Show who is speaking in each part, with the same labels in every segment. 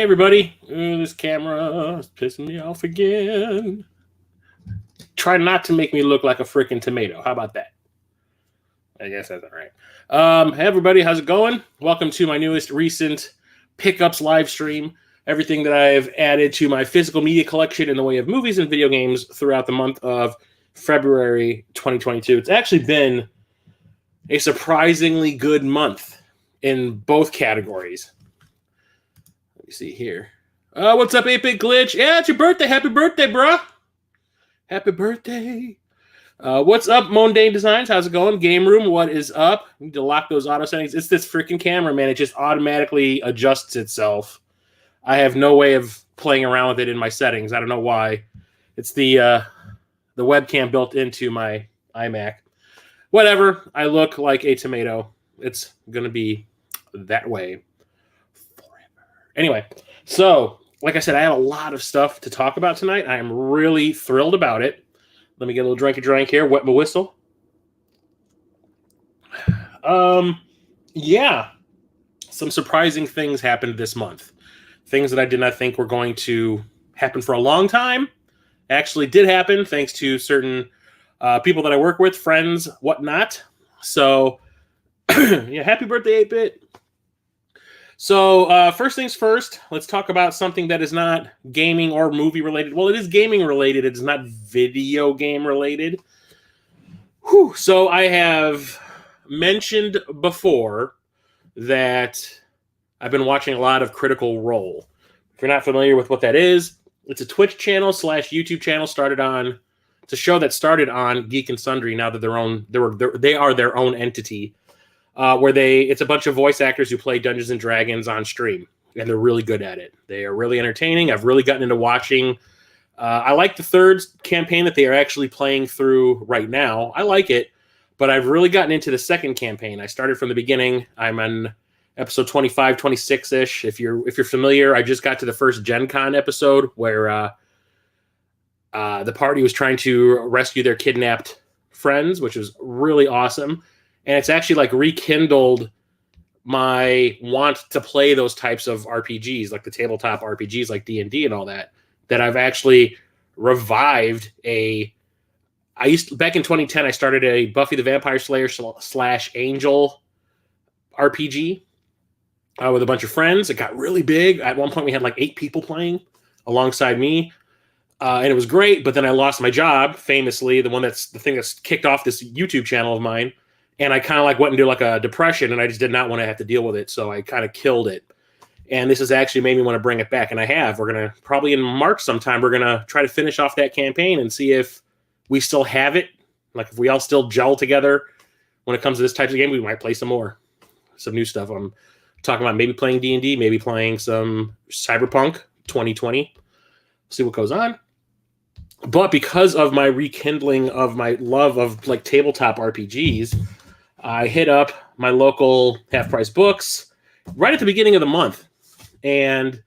Speaker 1: everybody. This camera is pissing me off again. Try not to make me look like a freaking tomato. How about that? I guess that's all right. Hey, everybody. How's it going? Welcome to my newest recent Pick-Ups Livestream. Everything that I've added to my physical media collection in the way of movies and video games throughout the month of February 2022. It's actually been a surprisingly good month in both categories. Let me see here. What's up, 8-Bit Glitch? Yeah, it's your birthday. Happy birthday, bro. Happy birthday. What's up, Mundane Designs? How's it going? Game Room, what is up? You need to lock those auto settings. It's this freaking camera, man. It just automatically adjusts itself. I have no way of playing around with it in my settings. I don't know why. It's the webcam built into my iMac. Whatever. I look like a tomato. It's going to be that way forever. Anyway, so like I said, I have a lot of stuff to talk about tonight. I am really thrilled about it. Let me get a little drinky here. Wet my whistle. Yeah. Some surprising things happened this month. Things that I did not think were going to happen for a long time actually did happen thanks to certain people that I work with, friends, whatnot. So, yeah, happy birthday, 8-Bit. So, first things first, let's talk about something that is not gaming or movie related. Well, it is gaming related. It's not video game related. Whew. So, I have mentioned before that I've been watching a lot of Critical Role. If you're not familiar with what that is, it's a Twitch channel / YouTube channel started on. It's a show that started on Geek and Sundry. Now that they are their own entity, where it's a bunch of voice actors who play Dungeons and Dragons on stream, and they're really good at it. They are really entertaining. I've really gotten into watching. I like the third campaign that they are actually playing through right now. I like it, but I've really gotten into the second campaign. I started from the beginning. I'm on episode 25, 26-ish. If you're familiar, I just got to the first Gen Con episode where the party was trying to rescue their kidnapped friends, which was really awesome. And it's actually like rekindled my want to play those types of RPGs, like the tabletop RPGs like D&D and all that I've actually revived back in 2010, I started a Buffy the Vampire Slayer / Angel RPG with a bunch of friends. It got really big. At one point, we had like 8 people playing alongside me. And it was great, but then I lost my job, famously, the thing that's kicked off this YouTube channel of mine. And I kind of like went into like a depression, and I just did not want to have to deal with it. So I kind of killed it. And this has actually made me want to bring it back. And I have. We're going to, probably in March sometime, we're going to try to finish off that campaign and see if we still have it. Like if we all still gel together when it comes to this type of game, we might play some new stuff. I'm talking about maybe playing D&D, maybe playing some Cyberpunk 2020. See what goes on. But because of my rekindling of my love of like tabletop RPGs, I hit up my local half-price books right at the beginning of the month. And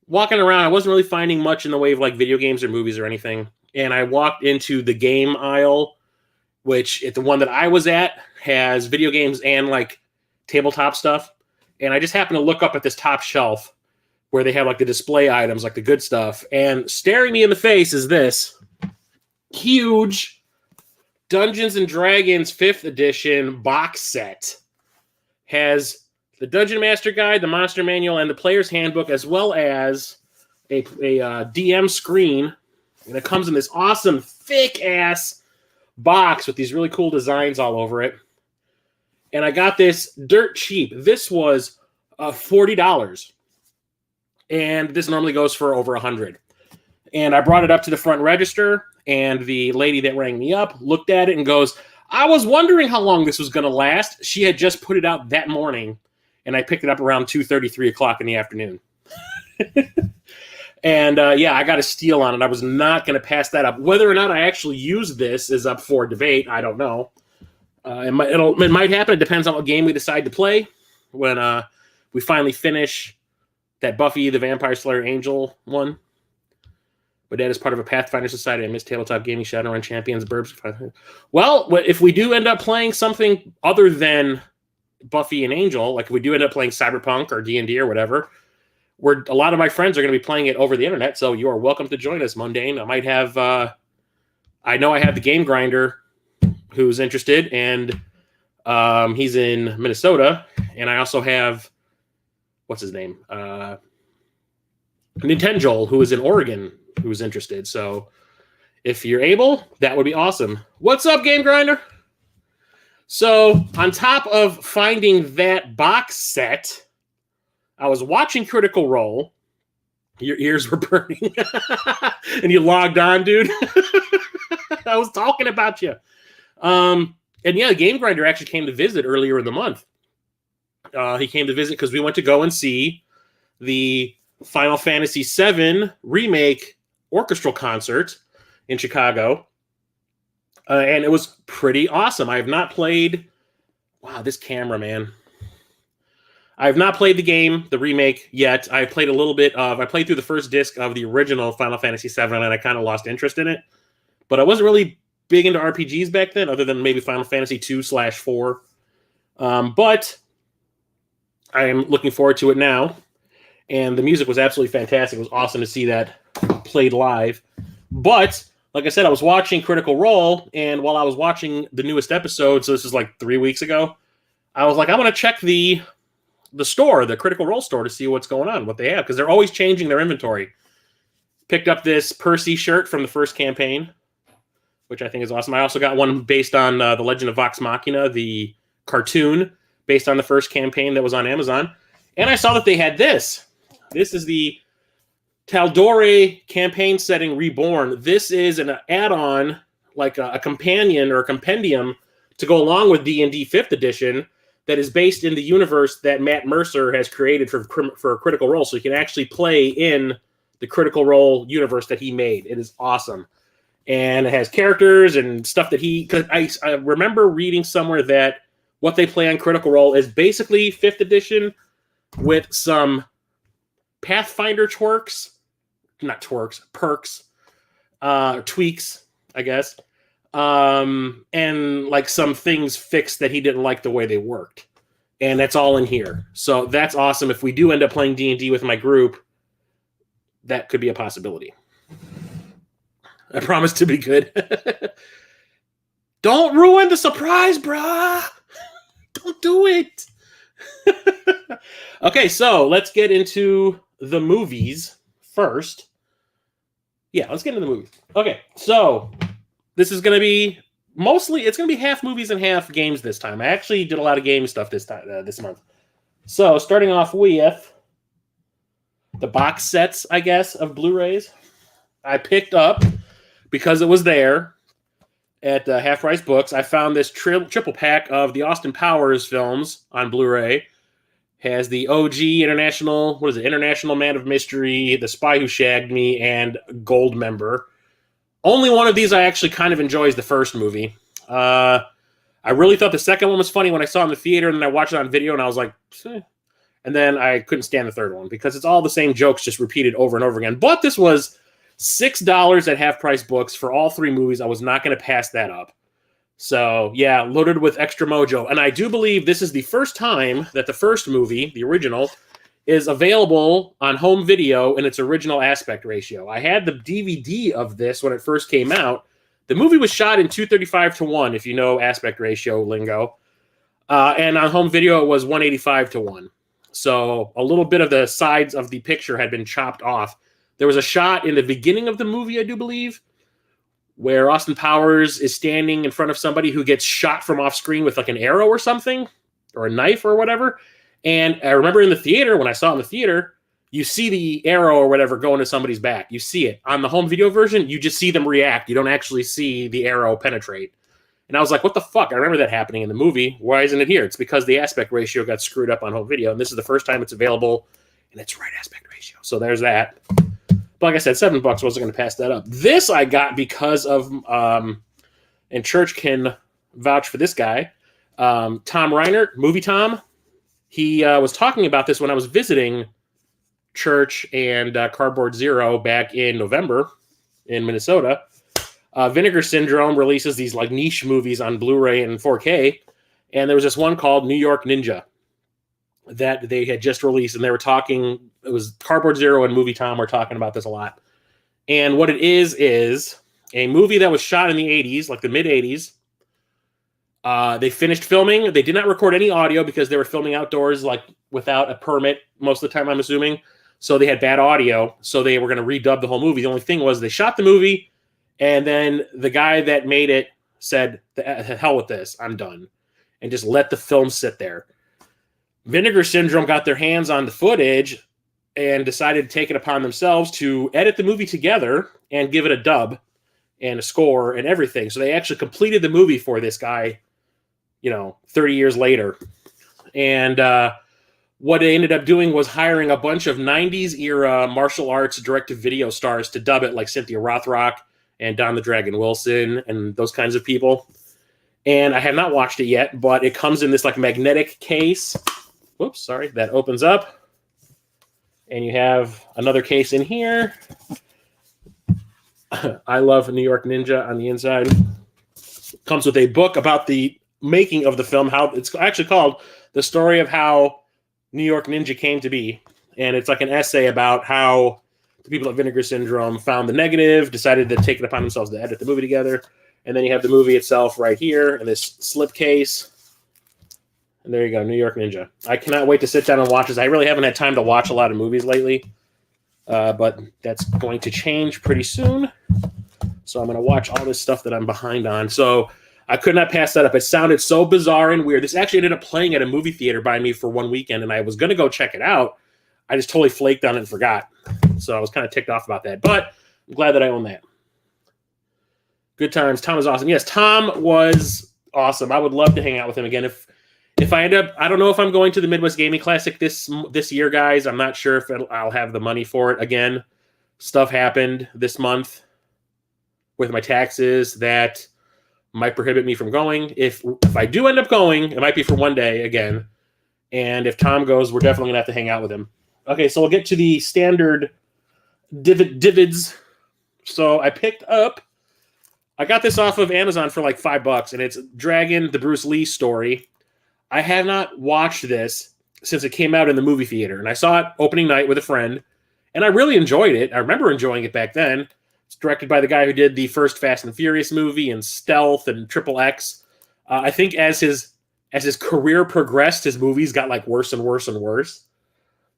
Speaker 1: walking around, I wasn't really finding much in the way of like video games or movies or anything. And I walked into the game aisle, which the one that I was at has video games and like tabletop stuff. And I just happened to look up at this top shelf where they have like the display items, like the good stuff. And staring me in the face is this huge Dungeons and Dragons 5th edition box set. Has the Dungeon Master Guide, the Monster Manual, and the Player's Handbook, as well as a DM screen. And it comes in this awesome, thick-ass box with these really cool designs all over it. And I got this dirt cheap. This was $40. And this normally goes for over $100. And I brought it up to the front register, and the lady that rang me up looked at it and goes, I was wondering how long this was going to last. She had just put it out that morning, and I picked it up around 2:30, 3 o'clock in the afternoon. And yeah, I got a steal on it. I was not going to pass that up. Whether or not I actually use this is up for debate. I don't know. It might happen. It depends on what game we decide to play when we finally finish that Buffy the Vampire Slayer Angel one. My dad is part of a Pathfinder Society. I miss tabletop gaming, Shadowrun Champions, Burbs. Well, if we do end up playing something other than Buffy and Angel, like if we do end up playing Cyberpunk or D&D or whatever, where a lot of my friends are going to be playing it over the internet, so you are welcome to join us, Mundane. I might have, I know I have the Game Grinder who's interested, and he's in Minnesota, and I also have, what's his name? Nintendo, who is in Oregon, who's interested. So if you're able, that would be awesome. What's up, Game Grinder? So on top of finding that box set, I was watching Critical Role. Your ears were burning. And you logged on, dude. I was talking about you. And yeah, Game Grinder actually came to visit earlier in the month. He came to visit because we went to go and see the Final Fantasy VII Remake orchestral concert in Chicago. And it was pretty awesome. I have not played... Wow, this camera, man. I have not played the game, the remake, yet. I played a little bit of... I played through the first disc of the original Final Fantasy VII, and I kind of lost interest in it. But I wasn't really big into RPGs back then, other than maybe Final Fantasy 2/4. But I am looking forward to it now. And the music was absolutely fantastic. It was awesome to see that played live. But, like I said, I was watching Critical Role, and while I was watching the newest episode, so this is like 3 weeks ago, I was like, I want to check the store, the Critical Role store, to see what's going on, what they have, because they're always changing their inventory. Picked up this Percy shirt from the first campaign, which I think is awesome. I also got one based on The Legend of Vox Machina, the cartoon based on the first campaign that was on Amazon. And I saw that they had this. This is the Taldori campaign setting Reborn. This is an add-on, like a companion or a compendium to go along with D&D 5th edition, that is based in the universe that Matt Mercer has created for Critical Role, so you can actually play in the Critical Role universe that he made. It is awesome. And it has characters and stuff that he... Cause I remember reading somewhere that what they play on Critical Role is basically 5th edition with some Pathfinder perks, tweaks, I guess. And like some things fixed that he didn't like the way they worked. And that's all in here. So that's awesome. If we do end up playing D&D with my group, that could be a possibility. I promise to be good. Don't ruin the surprise, brah. Don't do it. Okay, so let's get into the movies first. Yeah, let's get into the movies. Okay, so this is going to be mostly, it's going to be half movies and half games this time. I actually did a lot of game stuff this month. So starting off with the box sets, I guess, of Blu-rays. I picked up, because it was there at Half Price Books, I found this triple pack of the Austin Powers films on Blu-ray. Has the OG International Man of Mystery, The Spy Who Shagged Me, and Gold Member. Only one of these I actually kind of enjoy is the first movie. I really thought the second one was funny when I saw it in the theater, and then I watched it on video, and I was like, eh. And then I couldn't stand the third one, because it's all the same jokes just repeated over and over again. But this was $6 at Half Price Books for all three movies. I was not going to pass that up. So, yeah, loaded with extra mojo. And I do believe this is the first time that the first movie, the original, is available on home video in its original aspect ratio. I had the DVD of this when it first came out. The movie was shot in 235:1, if you know aspect ratio lingo. And on home video, it was 185:1. So a little bit of the sides of the picture had been chopped off. There was a shot in the beginning of the movie, I do believe, where Austin Powers is standing in front of somebody who gets shot from off screen with like an arrow or something, or a knife or whatever. And I remember in the theater, when I saw it in the theater, you see the arrow or whatever go into somebody's back. You see it. On the home video version, you just see them react. You don't actually see the arrow penetrate. And I was like, what the fuck? I remember that happening in the movie. Why isn't it here? It's because the aspect ratio got screwed up on home video. And this is the first time it's available in its right aspect ratio. So there's that. But like I said, $7 wasn't going to pass that up. This I got because of, and Church can vouch for this guy, Tom Reinert, Movie Tom. He was talking about this when I was visiting Church and Cardboard Zero back in November in Minnesota. Vinegar Syndrome releases these like niche movies on Blu-ray and 4K. And there was this one called New York Ninja. that they had just released, and they were talking. It was Cardboard Zero and Movie Tom were talking about this a lot. And what it is a movie that was shot in the 80s, like the mid 80s. They finished filming. They did not record any audio because they were filming outdoors, like without a permit most of the time, I'm assuming. So they had bad audio. So they were going to redub the whole movie. The only thing was they shot the movie, and then the guy that made it said, "The hell with this, I'm done," and just let the film sit there. Vinegar Syndrome got their hands on the footage and decided to take it upon themselves to edit the movie together and give it a dub and a score and everything. So they actually completed the movie for this guy, 30 years later. And what they ended up doing was hiring a bunch of 90s era martial arts direct-to-video stars to dub it, like Cynthia Rothrock and Don the Dragon Wilson and those kinds of people. And I have not watched it yet, but it comes in this like magnetic case. Whoops, sorry. That opens up. And you have another case in here. I Love New York Ninja on the inside. Comes with a book about the making of the film. How it's actually called The Story of How New York Ninja Came to Be. And it's like an essay about how the people at Vinegar Syndrome found the negative, decided to take it upon themselves to edit the movie together. And then you have the movie itself right here in this slip case. And there you go, New York Ninja. I cannot wait to sit down and watch this. I really haven't had time to watch a lot of movies lately, but that's going to change pretty soon. So I'm going to watch all this stuff that I'm behind on. So I could not pass that up. It sounded so bizarre and weird. This actually ended up playing at a movie theater by me for one weekend, and I was going to go check it out. I just totally flaked on it and forgot. So I was kind of ticked off about that. But I'm glad that I own that. Good times. Tom is awesome. Yes, Tom was awesome. I would love to hang out with him again. If I end up, I don't know if I'm going to the Midwest Gaming Classic this year, guys. I'm not sure if I'll have the money for it again. Stuff happened this month with my taxes that might prohibit me from going. If I do end up going, it might be for one day again. And if Tom goes, we're definitely gonna have to hang out with him. Okay, so we'll get to the standard divids. So I got this off of Amazon for like $5, and it's Dragon, the Bruce Lee story. I have not watched this since it came out in the movie theater, and I saw it opening night with a friend, and I really enjoyed it. I remember enjoying it back then. It's directed by the guy who did the first Fast and Furious movie and Stealth and Triple X. I think as his career progressed, his movies got like worse and worse and worse.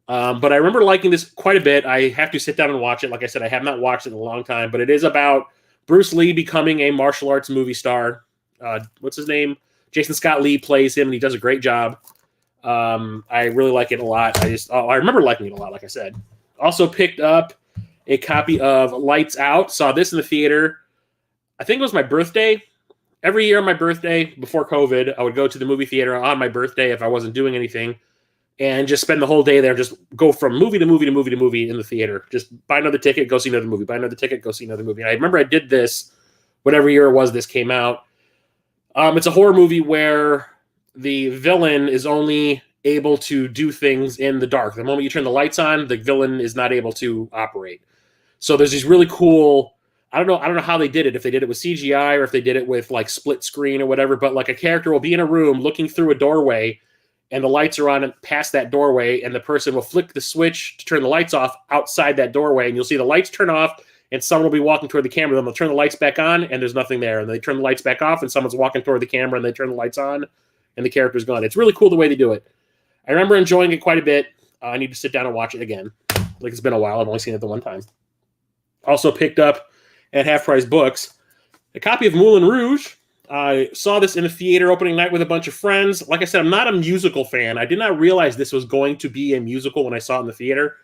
Speaker 1: But I remember liking this quite a bit. I have to sit down and watch it. Like I said, I have not watched it in a long time, but it is about Bruce Lee becoming a martial arts movie star. What's his name? Jason Scott Lee plays him, and he does a great job. I really like it a lot. I remember liking it a lot, like I said. Also picked up a copy of Lights Out. Saw this in the theater. I think it was my birthday. Every year on my birthday, before COVID, I would go to the movie theater on my birthday if I wasn't doing anything, and just spend the whole day there, just go from movie to movie to movie to movie in the theater. Just buy another ticket, go see another movie. Buy another ticket, go see another movie. And I remember I did this whatever year it was this came out. It's a horror movie where the villain is only able to do things in the dark. The moment you turn the lights on, the villain is not able to operate. So there's these really cool, I don't know how they did it, if they did it with CGI or if they did it with like split screen or whatever, but like a character will be in a room looking through a doorway, and the lights are on past that doorway, and the person will flick the switch to turn the lights off outside that doorway, and you'll see the lights turn off, and someone will be walking toward the camera, then they'll turn the lights back on, and there's nothing there, and they turn the lights back off, and someone's walking toward the camera, and they turn the lights on, and the character's gone. It's really cool the way they do it. I remember enjoying it quite a bit. I need to sit down and watch it again. Like, it's been a while. I've only seen it the one time. Also picked up at Half Price Books a copy of Moulin Rouge. I saw this in the theater opening night with a bunch of friends. Like I said, I'm not a musical fan. I did not realize this was going to be a musical when I saw it in the theater.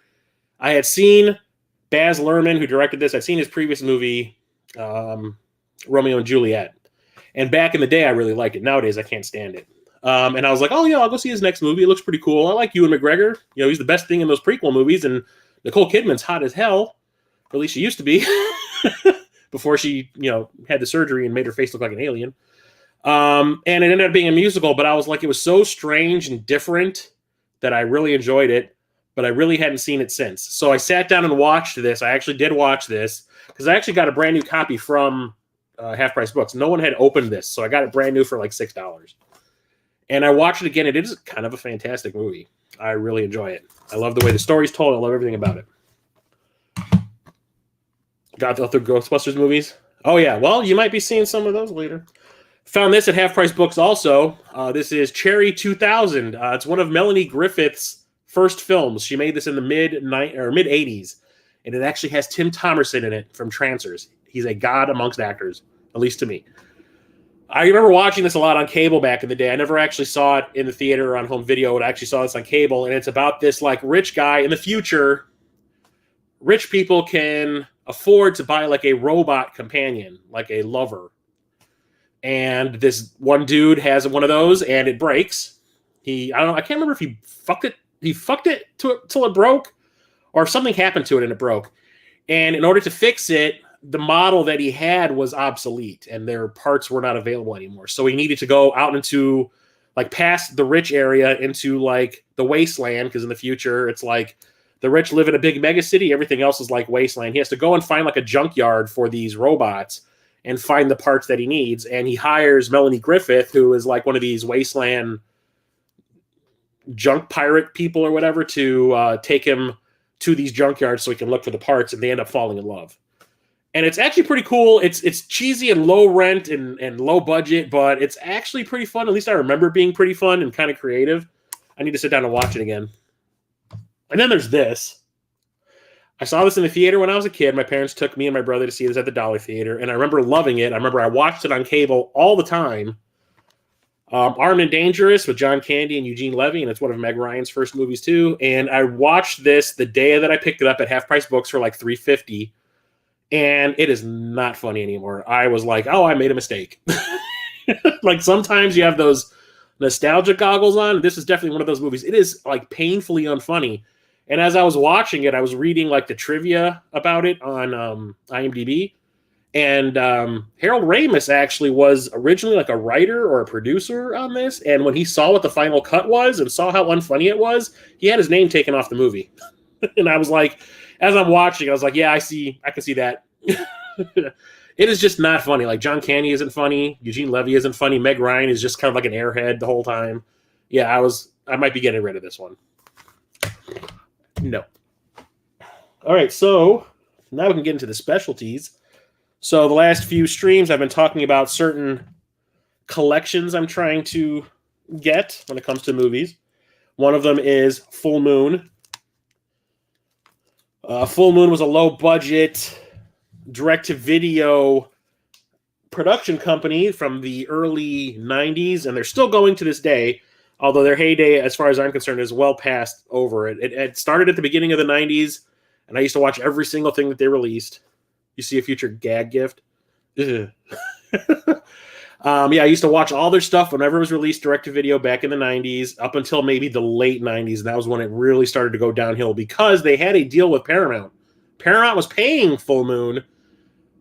Speaker 1: I had seen Baz Luhrmann, who directed this. I'd seen his previous movie, Romeo and Juliet. And back in the day, I really liked it. Nowadays, I can't stand it. And I was like, oh, yeah, I'll go see his next movie. It looks pretty cool. I like Ewan McGregor. He's the best thing in those prequel movies. And Nicole Kidman's hot as hell. Or at least she used to be. Before she, had the surgery and made her face look like an alien. And it ended up being a musical, but I was like, it was so strange and different that I really enjoyed it, but I really hadn't seen it since. So I sat down and watched this. I actually did watch this because I actually got a brand new copy from Half Price Books. No one had opened this, so I got it brand new for like $6. And I watched it again. It is kind of a fantastic movie. I really enjoy it. I love the way the story's told. I love everything about it. Got the other Ghostbusters movies? Oh, yeah. Well, you might be seeing some of those later. Found this at Half Price Books also. This is Cherry 2000. It's one of Melanie Griffith's first films. She made this in the mid-80s. And it actually has Tim Thomerson in it from Trancers. He's a god amongst actors, at least to me. I remember watching this a lot on cable back in the day. I never actually saw it in the theater or on home video, but I actually saw this on cable. And it's about this like rich guy in the future. Rich people can afford to buy like a robot companion, like a lover. And this one dude has one of those, and it breaks. I can't remember if he fucked it till it broke, or if something happened to it and it broke. And in order to fix it, the model that he had was obsolete, and their parts were not available anymore. So he needed to go out into, like, past the rich area into, like, the wasteland, because in the future, it's like the rich live in a big mega city. Everything else is like wasteland. He has to go and find, like, a junkyard for these robots and find the parts that he needs. And he hires Melanie Griffith, who is like one of these wasteland junk pirate people or whatever, to take him to these junkyards so he can look for the parts, and they end up falling in love. And it's actually pretty cool. It's cheesy and low rent and low budget, but it's actually pretty fun. At least I remember it being pretty fun and kind of creative. I need to sit down and watch it again. And then there's this. I saw this in the theater when I was a kid. My parents took me and my brother to see this at the Dollar Theater, and I remember loving it. I remember I watched it on cable all the time. Armed and Dangerous with John Candy and Eugene Levy, and it's one of Meg Ryan's first movies too. And I watched this the day that I picked it up at Half Price Books for like $3.50, and it is not funny anymore. I was like, oh, I made a mistake. Like sometimes you have those nostalgia goggles on. This is definitely one of those movies. It is like painfully unfunny. And as I was watching it, I was reading like the trivia about it on IMDb. And Harold Ramis actually was originally like a writer or a producer on this. And when he saw what the final cut was and saw how unfunny it was, he had his name taken off the movie. And I was like, as I'm watching, I was like, yeah, I can see that. It is just not funny. Like John Candy isn't funny. Eugene Levy isn't funny. Meg Ryan is just kind of like an airhead the whole time. Yeah, I might be getting rid of this one. No. All right, so now we can get into the specialties. So the last few streams, I've been talking about certain collections I'm trying to get when it comes to movies. One of them is Full Moon. Full Moon was a low-budget, direct-to-video production company from the early 90s, and they're still going to this day. Although their heyday, as far as I'm concerned, is well past over. It started at the beginning of the 90s, and I used to watch every single thing that they released. You see a future gag gift? Yeah, I used to watch all their stuff whenever it was released direct-to-video back in the 90s, up until maybe the late 90s, and that was when it really started to go downhill because they had a deal with Paramount. Paramount was paying Full Moon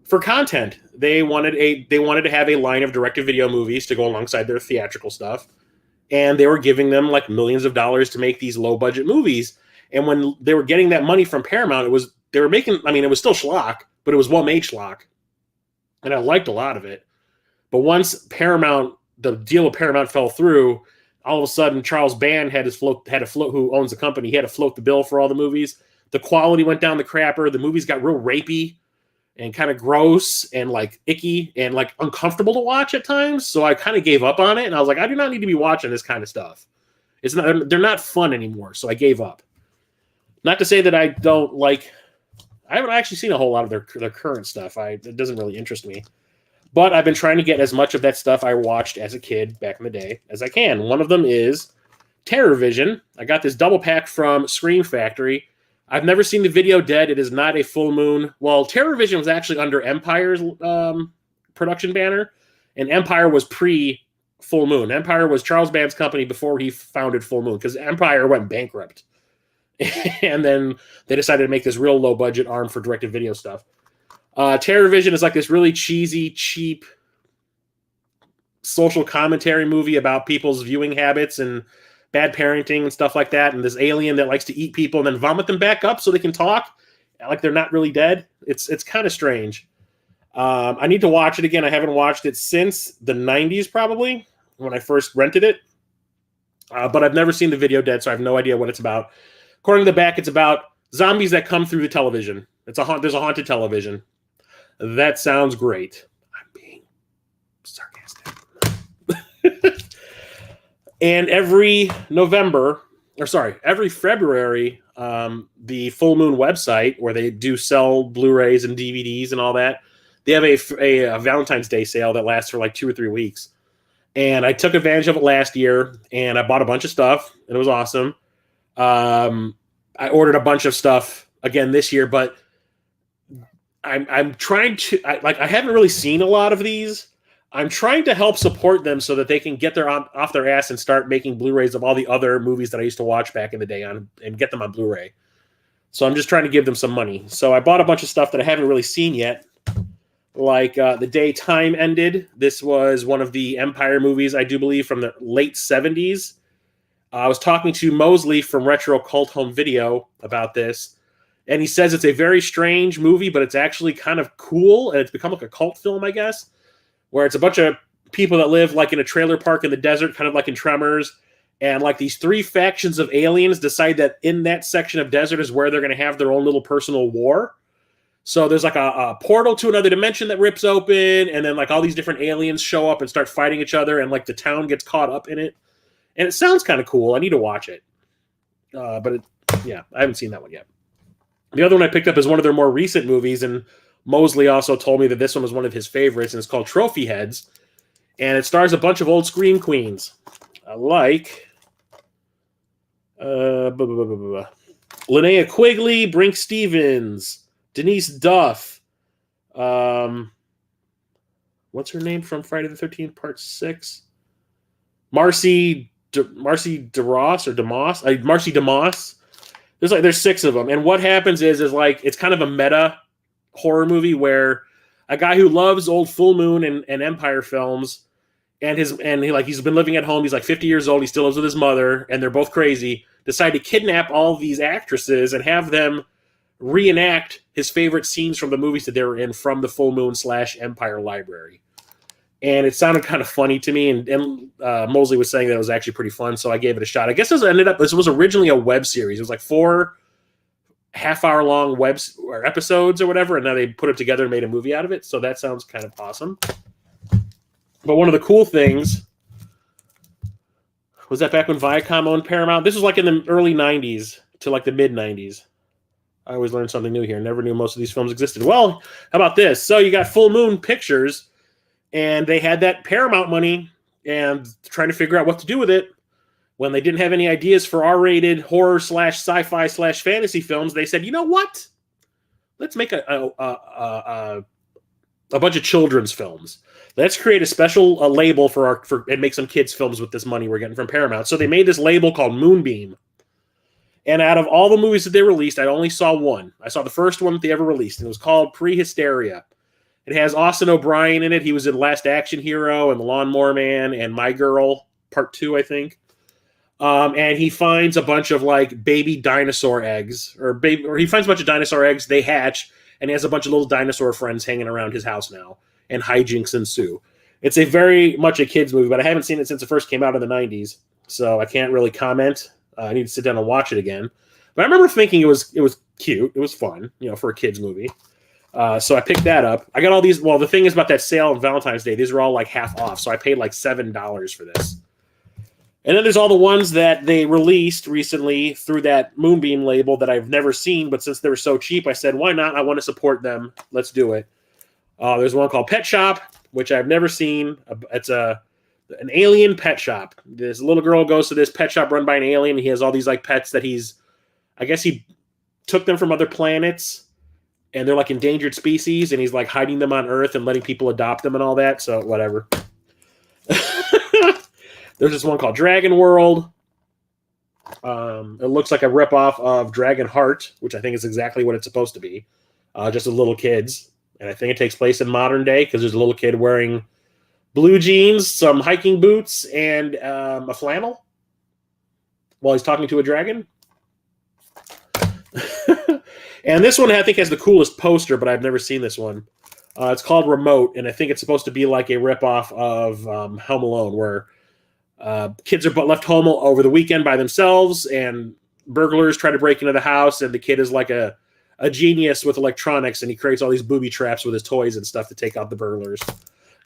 Speaker 1: for content. They wanted to have a line of direct-to-video movies to go alongside their theatrical stuff. And they were giving them like millions of dollars to make these low budget movies. And when they were getting that money from Paramount, it was still schlock, but it was well-made schlock. And I liked a lot of it. But once the deal with Paramount fell through, all of a sudden Charles Band had to float, who owns the company, he had to float the bill for all the movies. The quality went down the crapper. The movies got real rapey and kind of gross and like icky and like uncomfortable to watch at times. So I kind of gave up on it. And I was like, I do not need to be watching this kind of stuff. They're not fun anymore. So I gave up. Not to say that I haven't actually seen a whole lot of their current stuff. It doesn't really interest me. But I've been trying to get as much of that stuff I watched as a kid back in the day as I can. One of them is Terror Vision. I got this double pack from Scream Factory. I've never seen the video Dead. It is not a Full Moon. Well, Terror Vision was actually under Empire's production banner, and Empire was pre-Full Moon. Empire was Charles Band's company before he founded Full Moon, because Empire went bankrupt. And then they decided to make this real low-budget arm for direct-to-video stuff. Terror Vision is like this really cheesy, cheap social commentary movie about people's viewing habits and bad parenting and stuff like that, and this alien that likes to eat people and then vomit them back up so they can talk like they're not really dead. It's kind of strange. I need to watch it again. I haven't watched it since the 90s, probably, when I first rented it. but I've never seen the video dead, so I have no idea what it's about. According to the back, it's about zombies that come through the television. There's a haunted television. That sounds great. I'm being sarcastic. And every February, the Full Moon website, where they do sell Blu-rays and DVDs and all that, they have a Valentine's Day sale that lasts for like 2 or 3 weeks. And I took advantage of it last year, and I bought a bunch of stuff, and it was awesome. I ordered a bunch of stuff again this year, but I'm trying to I haven't really seen a lot of these. I'm trying to help support them so that they can get off their ass and start making Blu-rays of all the other movies that I used to watch back in the day and get them on Blu-ray. So I'm just trying to give them some money. So I bought a bunch of stuff that I haven't really seen yet. Like The Day Time Ended. This was one of the Empire movies, I do believe, from the late 70s. I was talking to Mosley from Retro Cult Home Video about this, and he says it's a very strange movie, but it's actually kind of cool, and it's become like a cult film, I guess, where it's a bunch of people that live like in a trailer park in the desert, kind of like in Tremors, and like these 3 factions of aliens decide that in that section of desert is where they're going to have their own little personal war. So there's like a portal to another dimension that rips open, and then like all these different aliens show up and start fighting each other, and like the town gets caught up in it. And it sounds kind of cool. I need to watch it. I haven't seen that one yet. The other one I picked up is one of their more recent movies, and Mosley also told me that this one was one of his favorites, and it's called Trophy Heads. And it stars a bunch of old Scream queens. Like Linnea Quigley, Brink Stevens, Denise Duff. What's her name from Friday the 13th, Part 6? Marcy DeMoss. There's 6 of them, and what happens is like it's kind of a meta horror movie where a guy who loves old Full Moon and Empire films, and he's been living at home. He's like 50 years old. He still lives with his mother, and they're both crazy. Decide to kidnap all these actresses and have them reenact his favorite scenes from the movies that they were in from the Full Moon / Empire library. And it sounded kind of funny to me, and Mosley was saying that it was actually pretty fun, so I gave it a shot. I guess this was originally a web series. It was like 4 half-hour-long episodes or whatever, and now they put it together and made a movie out of it, so that sounds kind of awesome. But one of the cool things was that back when Viacom owned Paramount, this was like in the early 90s to like the mid-90s. I always learn something new here. Never knew most of these films existed. Well, how about this? So you got Full Moon Pictures, and they had that Paramount money and trying to figure out what to do with it. When they didn't have any ideas for R-rated horror / sci-fi / fantasy films, they said, you know what? Let's make a bunch of children's films. Let's create a special label and make some kids' films with this money we're getting from Paramount. So they made this label called Moonbeam. And out of all the movies that they released, I only saw one. I saw the first one that they ever released, and it was called Prehysteria. It has Austin O'Brien in it. He was in Last Action Hero and The Lawnmower Man and My Girl, Part 2, I think. And he finds a bunch of like baby dinosaur eggs, or he finds a bunch of dinosaur eggs. They hatch, and he has a bunch of little dinosaur friends hanging around his house now, and hijinks ensue. It's a very much a kids movie, but I haven't seen it since it first came out in the 90s, so I can't really comment. I need to sit down and watch it again. But I remember thinking it was cute. It was fun, for a kids movie. So I picked that up. I got all these. Well, the thing is about that sale on Valentine's Day, these are all like half off. So I paid like $7 for this. And then there's all the ones that they released recently through that Moonbeam label that I've never seen. But since they were so cheap, I said, why not? I want to support them. Let's do it. There's one called Pet Shop, which I've never seen. It's an alien pet shop. This little girl goes to this pet shop run by an alien. And he has all these like pets that he took them from other planets. And they're like endangered species, and he's like hiding them on Earth and letting people adopt them and all that. So whatever. There's this one called Dragon World. It looks like a ripoff of Dragon Heart, which I think is exactly what it's supposed to be. Just with little kids. And I think it takes place in modern day because there's a little kid wearing blue jeans, some hiking boots, and a flannel while he's talking to a dragon. And this one, I think, has the coolest poster, but I've never seen this one. It's called Remote, and I think it's supposed to be like a ripoff of Home Alone, where Kids are left home over the weekend by themselves, and burglars try to break into the house, and the kid is like a genius with electronics, and he creates all these booby traps with his toys and stuff to take out the burglars.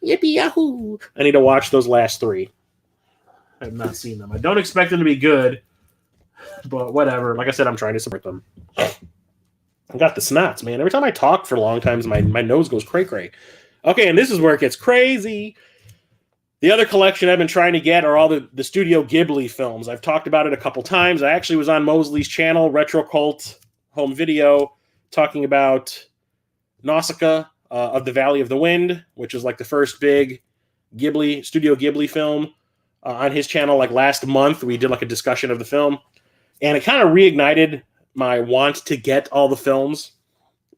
Speaker 1: Yippee yahoo! I need to watch those last 3. I have not seen them. I don't expect them to be good, but whatever. Like I said, I'm trying to support them. I got the snots, man. Every time I talk for long times, my nose goes cray-cray. Okay, and this is where it gets crazy. The other collection I've been trying to get are all the Studio Ghibli films. I've talked about it a couple times. I actually was on Mosley's channel, Retro Cult Home Video, talking about Nausicaa of the Valley of the Wind, which is like the first big Studio Ghibli film on his channel. Like last month, we did like a discussion of the film, and it kind of reignited my want to get all the films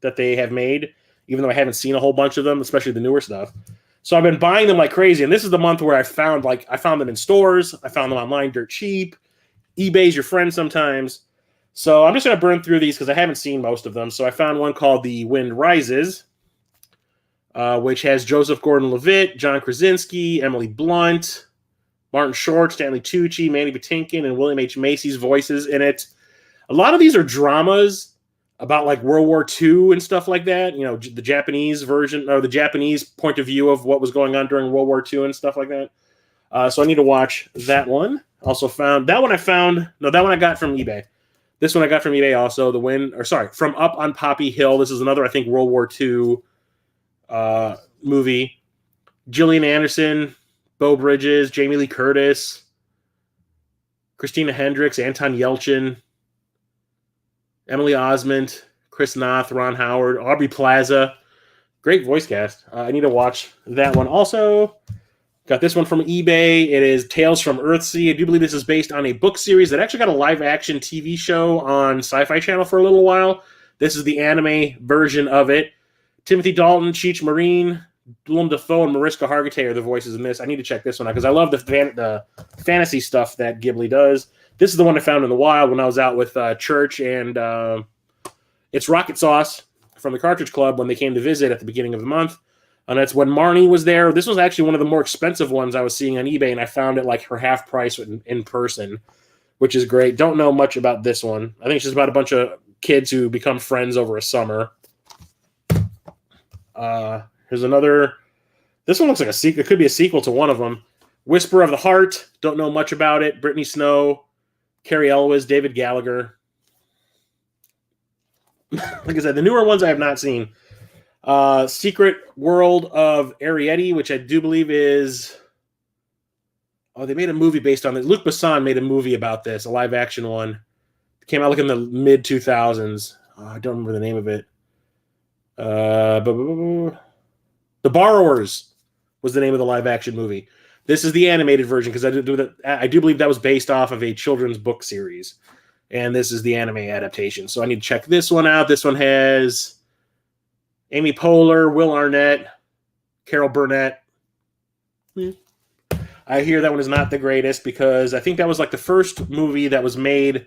Speaker 1: that they have made, even though I haven't seen a whole bunch of them, especially the newer stuff. So I've been buying them like crazy, and this is the month where I found them in stores. I found them online dirt cheap. eBay's your friend sometimes. So I'm just going to burn through these because I haven't seen most of them. So I found one called The Wind Rises, which has Joseph Gordon-Levitt, John Krasinski, Emily Blunt, Martin Short, Stanley Tucci, Mandy Patinkin, and William H. Macy's voices in it. A lot of these are dramas about like World War II and stuff like that. You know, the Japanese version, or the Japanese point of view of what was going on during World War II and stuff like that. So I need to watch that one. Also found that one. That one I got from eBay. This one I got from eBay also. From Up on Poppy Hill. This is another, I think, World War II movie. Gillian Anderson, Beau Bridges, Jamie Lee Curtis, Christina Hendricks, Anton Yelchin, Emily Osment, Chris Noth, Ron Howard, Aubrey Plaza. Great voice cast. I need to watch that one also. Got this one from eBay. It is Tales from Earthsea. I do believe this is based on a book series that actually got a live-action TV show on Sci-Fi Channel for a little while. This is the anime version of it. Timothy Dalton, Cheech Marine, Willem Dafoe, and Mariska Hargitay are the voices in this. I need to check this one out because I love the fantasy stuff that Ghibli does. This is the one I found in the wild when I was out with Church, and it's Rocket Sauce from the Cartridge Club when they came to visit at the beginning of the month. And that's when Marnie was there. This was actually one of the more expensive ones I was seeing on eBay, and I found it like for half price in person, which is great. Don't know much about this one. I think it's just about a bunch of kids who become friends over a summer. Here's another. This one looks like a sequel. It could be a sequel to one of them. Whisper of the Heart. Don't know much about it. Brittany Snow, Carrie Elwes, David Gallagher. Like I said, the newer ones I have not seen. Secret World of Arrietty, which I do believe is... Oh, they made a movie based on this. Luc Besson made a movie about this, a live-action one. It came out like in the mid-2000s. I don't remember the name of it. The Borrowers was the name of the live-action movie. This is the animated version because I do believe that was based off of a children's book series. And this is the anime adaptation. So I need to check this one out. This one has Amy Poehler, Will Arnett, Carol Burnett. I hear that one is not the greatest because I think that was like the first movie that was made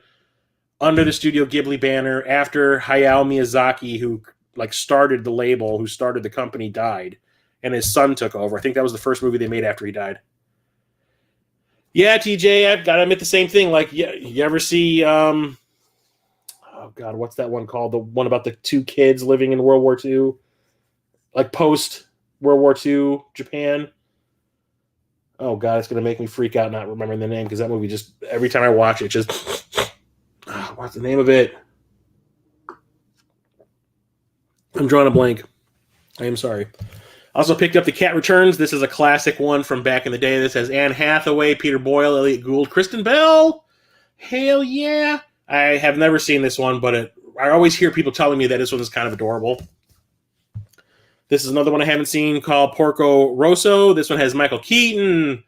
Speaker 1: under the Studio Ghibli banner after Hayao Miyazaki, who like started the label, who started the company, died, and his son took over. I think that was the first movie they made after he died. Yeah, TJ, I've got to admit the same thing. Like, you ever see, oh God, what's that one called? The one about the two kids living in World War II, like post World War II Japan. Oh God, it's gonna make me freak out not remembering the name because that movie just every time I watch it, just what's the name of it? I'm drawing a blank. I am sorry. Also picked up The Cat Returns. This is a classic one from back in the day. This has Anne Hathaway, Peter Boyle, Elliot Gould, Kristen Bell. Hell yeah. I have never seen this one, but I always hear people telling me that this one is kind of adorable. This is another one I haven't seen called Porco Rosso. This one has Michael Keaton,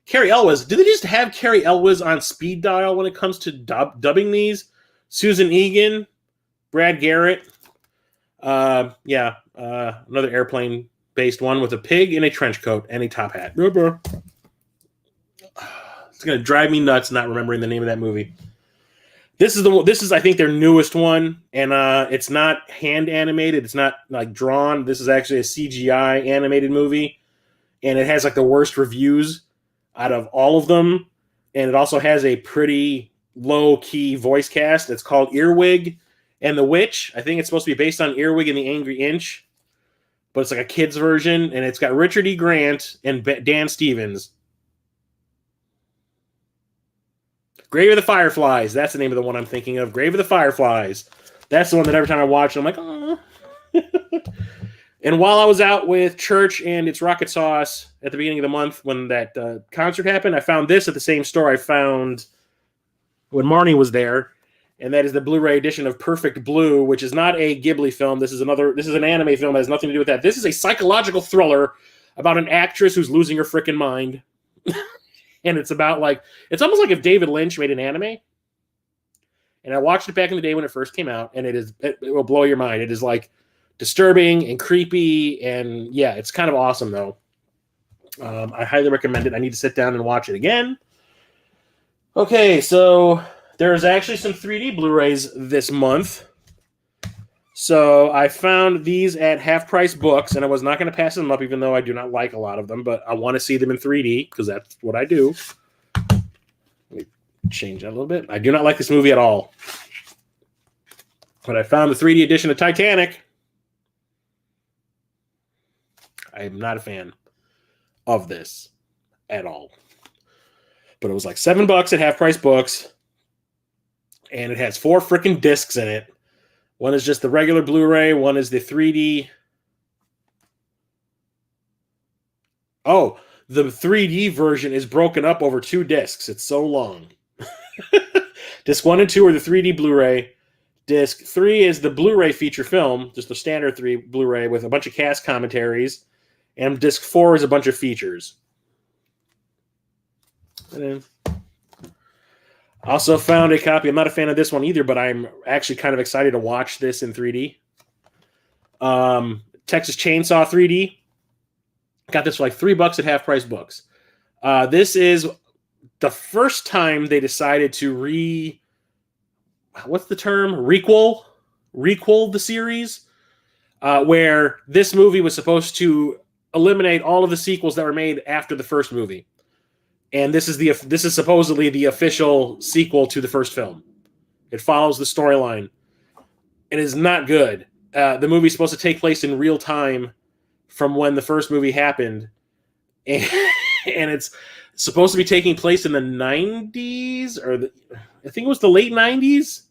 Speaker 1: Carrie Elwes. Do they just have Carrie Elwes on speed dial when it comes to dubbing these? Susan Egan, Brad Garrett. Another airplane-based one with a pig in a trench coat and a top hat. It's going to drive me nuts not remembering the name of that movie. This is I think their newest one, and it's not hand animated. It's not like drawn. This is actually a CGI animated movie, and it has like the worst reviews out of all of them. And it also has a pretty low-key voice cast. It's called Earwig and the Witch. I think it's supposed to be based on Earwig and the Angry Inch, but it's like a kid's version, and it's got Richard E. Grant and Dan Stevens. Grave of the Fireflies. That's the name of the one I'm thinking of. Grave of the Fireflies. That's the one that every time I watch it, I'm like, oh. And while I was out with Church and It's Rocket Sauce at the beginning of the month when that concert happened, I found this at the same store I found when Marnie was there, and that is the Blu-ray edition of Perfect Blue, which is not a Ghibli film. This is an anime film that has nothing to do with that. This is a psychological thriller about an actress who's losing her freaking mind. And it's about it's almost like if David Lynch made an anime. And I watched it back in the day when it first came out, and it will blow your mind. It is disturbing and creepy, and yeah, it's kind of awesome though. I highly recommend it. I need to sit down and watch it again. Okay, so there's actually some 3D Blu-rays this month. So I found these at Half Price Books, and I was not going to pass them up, even though I do not like a lot of them, but I want to see them in 3D because that's what I do. Let me change that a little bit. I do not like this movie at all, but I found the 3D edition of Titanic. I am not a fan of this at all. But it was like $7 at Half Price Books. And it has 4 freaking discs in it. One is just the regular Blu-ray. One is the 3D. Oh, the 3D version is broken up over 2 discs. It's so long. Disc 1 and 2 are the 3D Blu-ray. Disc 3 is the Blu-ray feature film, just the standard 3 Blu-ray with a bunch of cast commentaries. And disc 4 is a bunch of features. And then I also found a copy. I'm not a fan of this one either, but I'm actually kind of excited to watch this in 3D. Texas Chainsaw 3D. Got this for like $3 at Half Price Books. This is the first time they decided to what's the term? Requel the series, where this movie was supposed to eliminate all of the sequels that were made after the first movie. And this is supposedly the official sequel to the first film. It follows the storyline. It is not good. The movie's supposed to take place in real time from when the first movie happened. And it's supposed to be taking place in the 90s, I think it was the late 90s.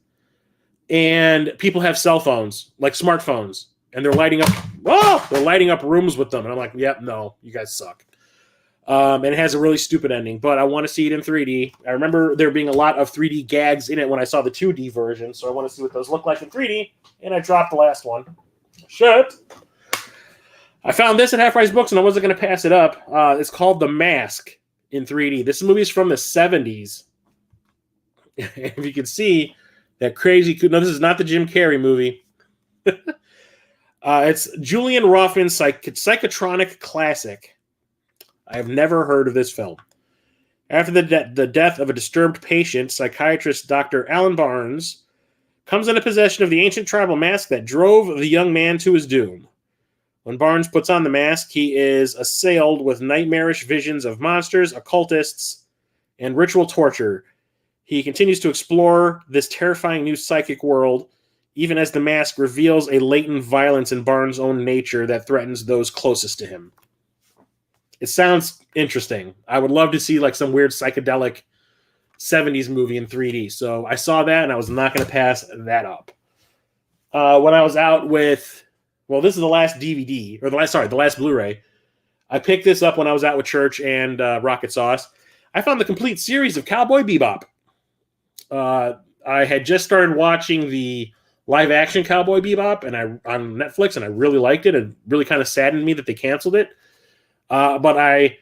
Speaker 1: And people have cell phones, like smartphones, and they're lighting up rooms with them. And I'm like, yep, no, you guys suck. And it has a really stupid ending, but I want to see it in 3D. I remember there being a lot of 3D gags in it when I saw the 2D version, so I want to see what those look like in 3D, and I dropped the last one. Shit. I found this at Half Price Books, and I wasn't going to pass it up. It's called The Mask in 3D. This movie is from the 70s. If you can see that crazy... No, this is not the Jim Carrey movie. It's Julian Rothman's psychotronic classic. I have never heard of this film. After the death of a disturbed patient, psychiatrist Dr. Alan Barnes comes into possession of the ancient tribal mask that drove the young man to his doom. When Barnes puts on the mask, he is assailed with nightmarish visions of monsters, occultists, and ritual torture. He continues to explore this terrifying new psychic world, even as the mask reveals a latent violence in Barnes' own nature that threatens those closest to him. It sounds interesting. I would love to see like some weird psychedelic 70s movie in 3D. So I saw that and I was not going to pass that up. When I was out with, this is the last DVD, or the last Blu-ray. I picked this up when I was out with Church and Rocket Sauce. I found the complete series of Cowboy Bebop. I had just started watching the live-action Cowboy Bebop on Netflix, and I really liked it. It really kind of saddened me that they canceled it. But I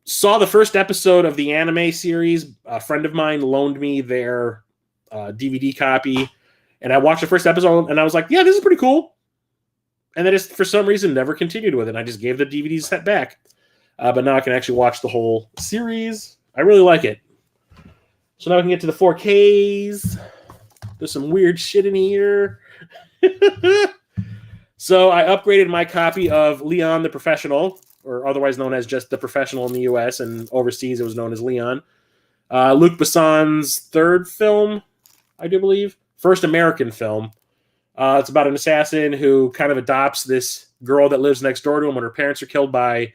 Speaker 1: saw the first episode of the anime series. A friend of mine loaned me their DVD copy, and I watched the first episode, and I was like, yeah, this is pretty cool. And then just for some reason never continued with it. I just gave the DVD set back. But now I can actually watch the whole series. I really like it. So now we can get to the 4Ks. There's some weird shit in here. So I upgraded my copy of Leon the Professional, or otherwise known as just The Professional in the U.S., and overseas it was known as Leon. Luc Besson's third film, I do believe. First American film. It's about an assassin who kind of adopts this girl that lives next door to him when her parents are killed by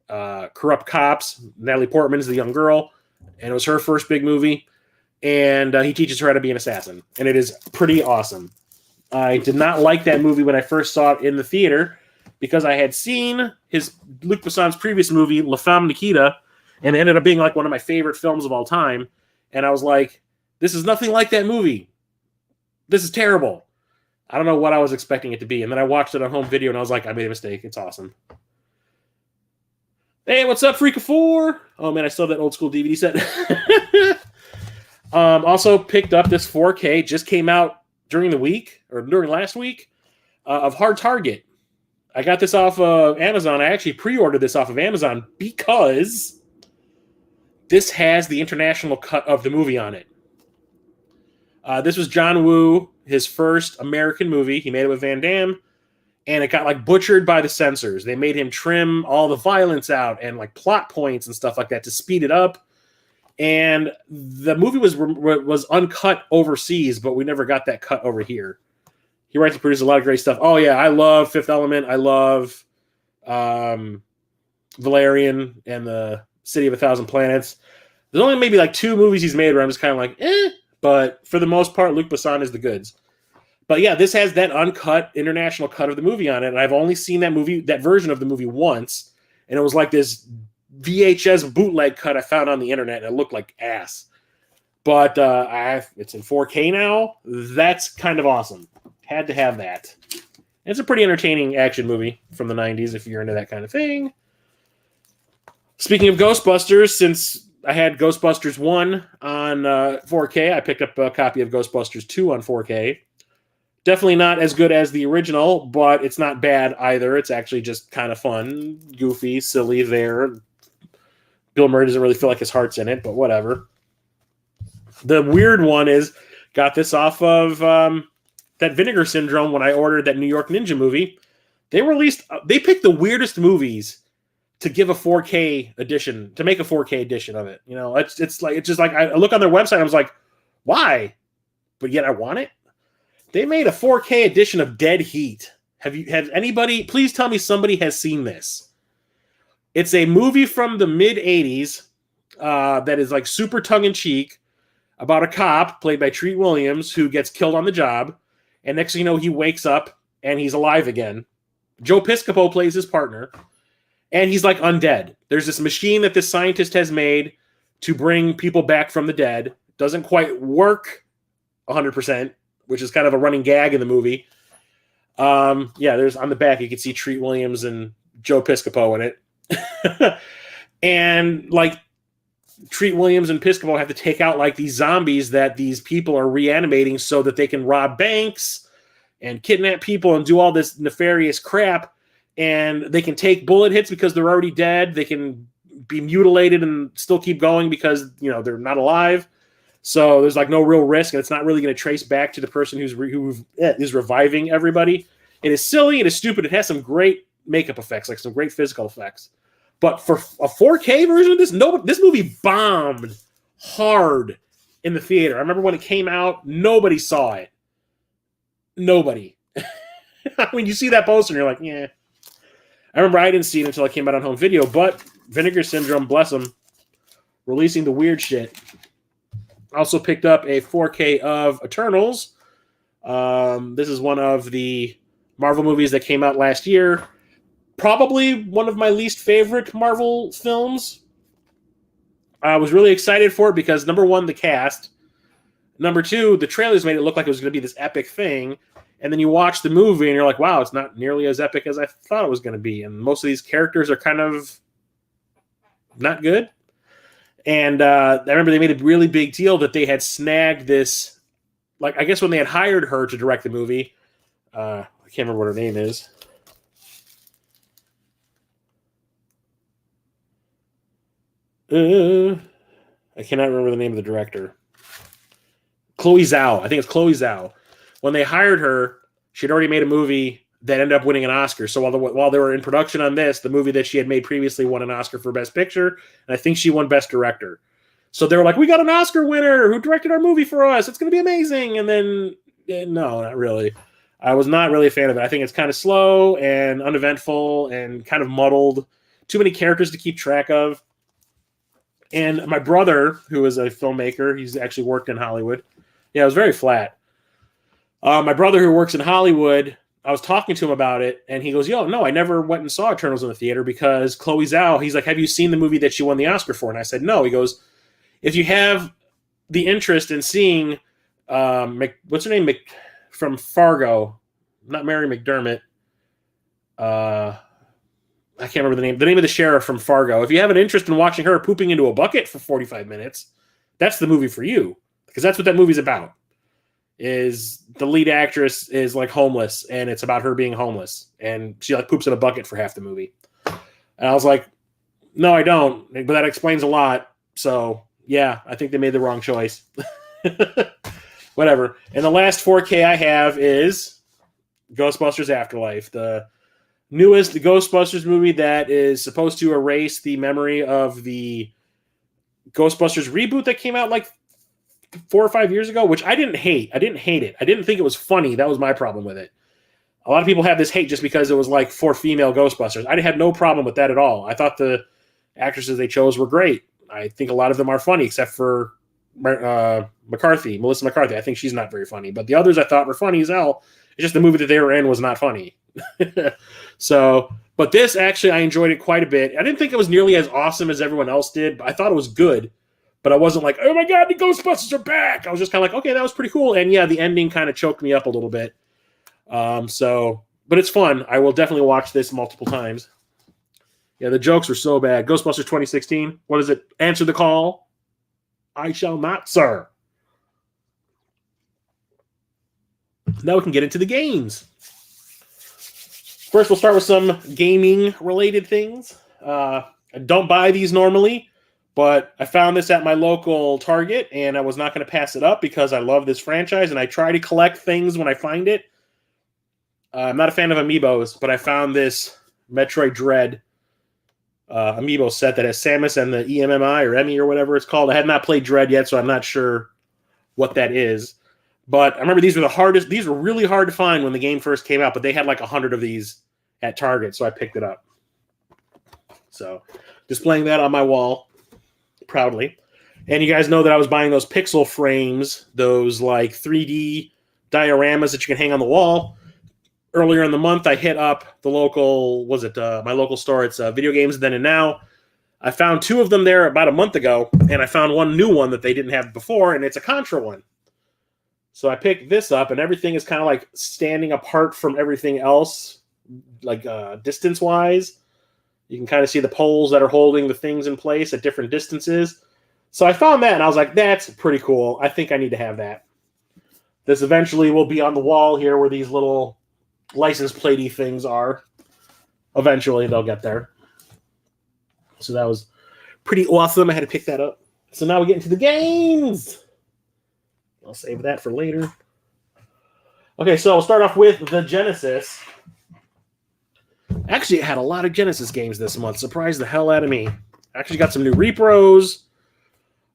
Speaker 1: corrupt cops. Natalie Portman is the young girl, and it was her first big movie. And he teaches her how to be an assassin, and it is pretty awesome. I did not like that movie when I first saw it in the theater because I had seen Luc Besson's previous movie, La Femme Nikita, and it ended up being like one of my favorite films of all time. And I was like, this is nothing like that movie. This is terrible. I don't know what I was expecting it to be. And then I watched it on home video, and I was like, I made a mistake. It's awesome. Hey, what's up, Freak of 4? Oh, man, I still have that old school DVD set. Also picked up this 4K. Just came out during the week, or during last week, of Hard Target. I got this off of Amazon. I actually pre-ordered this off of Amazon because this has the international cut of the movie on it. This was John Woo, his first American movie. He made it with Van Damme, and it got like butchered by the censors. They made him trim all the violence out and like plot points and stuff like that to speed it up. And the movie was uncut overseas, but we never got that cut over here. He writes and produces a lot of great stuff. Oh, yeah, I love Fifth Element. I love Valerian and the City of a Thousand Planets. There's only maybe like 2 movies he's made where I'm just kind of like, eh. But for the most part, Luc Besson is the goods. But yeah, this has that uncut international cut of the movie on it. And I've only seen that version of the movie once. And it was like this VHS bootleg cut I found on the internet, and it looked like ass. But it's in 4K now. That's kind of awesome. Had to have that. It's a pretty entertaining action movie from the 90s if you're into that kind of thing. Speaking of Ghostbusters, since I had Ghostbusters 1 on 4K, I picked up a copy of Ghostbusters 2 on 4K. Definitely not as good as the original, but it's not bad either. It's actually just kind of fun, goofy, silly there. Bill Murray doesn't really feel like his heart's in it, but whatever. The weird one is, got this off of that Vinegar Syndrome when I ordered that New York Ninja movie. They picked the weirdest movies to give a 4K edition, to make a 4K edition of it. You know, it's just like I look on their website, I was like, why? But yet I want it. They made a 4K edition of Dead Heat. Have anybody, please tell me somebody has seen this. It's a movie from the mid-'80s that is like super tongue-in-cheek about a cop played by Treat Williams who gets killed on the job. And next thing you know, he wakes up and he's alive again. Joe Piscopo plays his partner. And he's like undead. There's this machine that this scientist has made to bring people back from the dead. Doesn't quite work 100%, which is kind of a running gag in the movie. There's on the back, you can see Treat Williams and Joe Piscopo in it. And like Treat Williams and Piscopo have to take out like these zombies that these people are reanimating so that they can rob banks and kidnap people and do all this nefarious crap. And they can take bullet hits because they're already dead. They can be mutilated and still keep going because, you know, they're not alive. So there's like no real risk, and it's not really going to trace back to the person who is reviving everybody. It is silly. It is stupid. It has some great makeup effects, like some great physical effects. But for a 4K version of this, this movie bombed hard in the theater. I remember when it came out, nobody saw it. Nobody. When you see that poster, you're like, yeah. I remember I didn't see it until it came out on home video, but Vinegar Syndrome, bless them, releasing the weird shit. Also picked up a 4K of Eternals. This is one of the Marvel movies that came out last year. Probably one of my least favorite Marvel films. I was really excited for it because, number one, the cast. Number two, the trailers made it look like it was going to be this epic thing. And then you watch the movie and you're like, wow, it's not nearly as epic as I thought it was going to be. And most of these characters are kind of not good. And I remember they made a really big deal that they had snagged this, like, I guess when they had hired her to direct the movie, I can't remember what her name is. I cannot remember the name of the director. Chloe Zhao. I think it's Chloe Zhao. When they hired her, she'd already made a movie that ended up winning an Oscar. So while they were in production on this, the movie that she had made previously won an Oscar for Best Picture, and I think she won Best Director. So they were like, we got an Oscar winner who directed our movie for us. It's going to be amazing. And then, no, not really. I was not really a fan of it. I think it's kind of slow and uneventful and kind of muddled. Too many characters to keep track of. And my brother, who is a filmmaker, he's actually worked in Hollywood. Yeah, it was very flat. My brother, who works in Hollywood, I was talking to him about it, and he goes, yo, no, I never went and saw Eternals in the theater because Chloe Zhao, he's like, have you seen the movie that she won the Oscar for? And I said, no. He goes, if you have the interest in seeing, what's her name, from Fargo, not Mary McDermott, I can't remember the name of the sheriff from Fargo. If you have an interest in watching her pooping into a bucket for 45 minutes, that's the movie for you, because that's what that movie's about. Is the lead actress is like homeless, and it's about her being homeless, and she like poops in a bucket for half the movie. And I was like, no, I don't, but that explains a lot. So yeah, I think they made the wrong choice. Whatever. And the last 4K I have is Ghostbusters Afterlife, the newest Ghostbusters movie that is supposed to erase the memory of the Ghostbusters reboot that came out like 4 or 5 years ago, which I didn't hate. I didn't hate it. I didn't think it was funny. That was my problem with it. A lot of people have this hate just because it was like 4 female Ghostbusters. I had no problem with that at all. I thought the actresses they chose were great. I think a lot of them are funny, except for Melissa McCarthy. I think she's not very funny. But the others I thought were funny as hell. It's just the movie that they were in was not funny. So, but this actually, I enjoyed it quite a bit. I didn't think it was nearly as awesome as everyone else did, but I thought it was good. But I wasn't like, oh my God, the Ghostbusters are back. I was just kind of like, okay, that was pretty cool. And yeah, the ending kind of choked me up a little bit. But it's fun. I will definitely watch this multiple times. Yeah, the jokes were so bad. Ghostbusters 2016. What is it? Answer the call. I shall not, sir. Now we can get into the games. First, we'll start with some gaming-related things. I don't buy these normally, but I found this at my local Target, and I was not going to pass it up because I love this franchise, and I try to collect things when I find it. I'm not a fan of Amiibos, but I found this Metroid Dread Amiibo set that has Samus and the EMMI or Emmy or whatever it's called. I had not played Dread yet, so I'm not sure what that is. But I remember these were the hardest. These were really hard to find when the game first came out, but they had like 100 of these at Target, so I picked it up. So displaying that on my wall proudly. And you guys know that I was buying those pixel frames, those like 3D dioramas that you can hang on the wall. Earlier in the month, I hit up the local, my local store. It's Video Games Then and Now. I found 2 of them there about a month ago, and I found one new one that they didn't have before, and it's a Contra one. So I picked this up, and everything is kind of like standing apart from everything else, like distance-wise. You can kind of see the poles that are holding the things in place at different distances. So I found that, and I was like, that's pretty cool. I think I need to have that. This eventually will be on the wall here where these little license platey things are. Eventually, they'll get there. So that was pretty awesome. I had to pick that up. So now we get into the games. I'll save that for later. Okay, so we'll start off with the Genesis. Actually, I had a lot of Genesis games this month. Surprised the hell out of me. Actually got some new repros.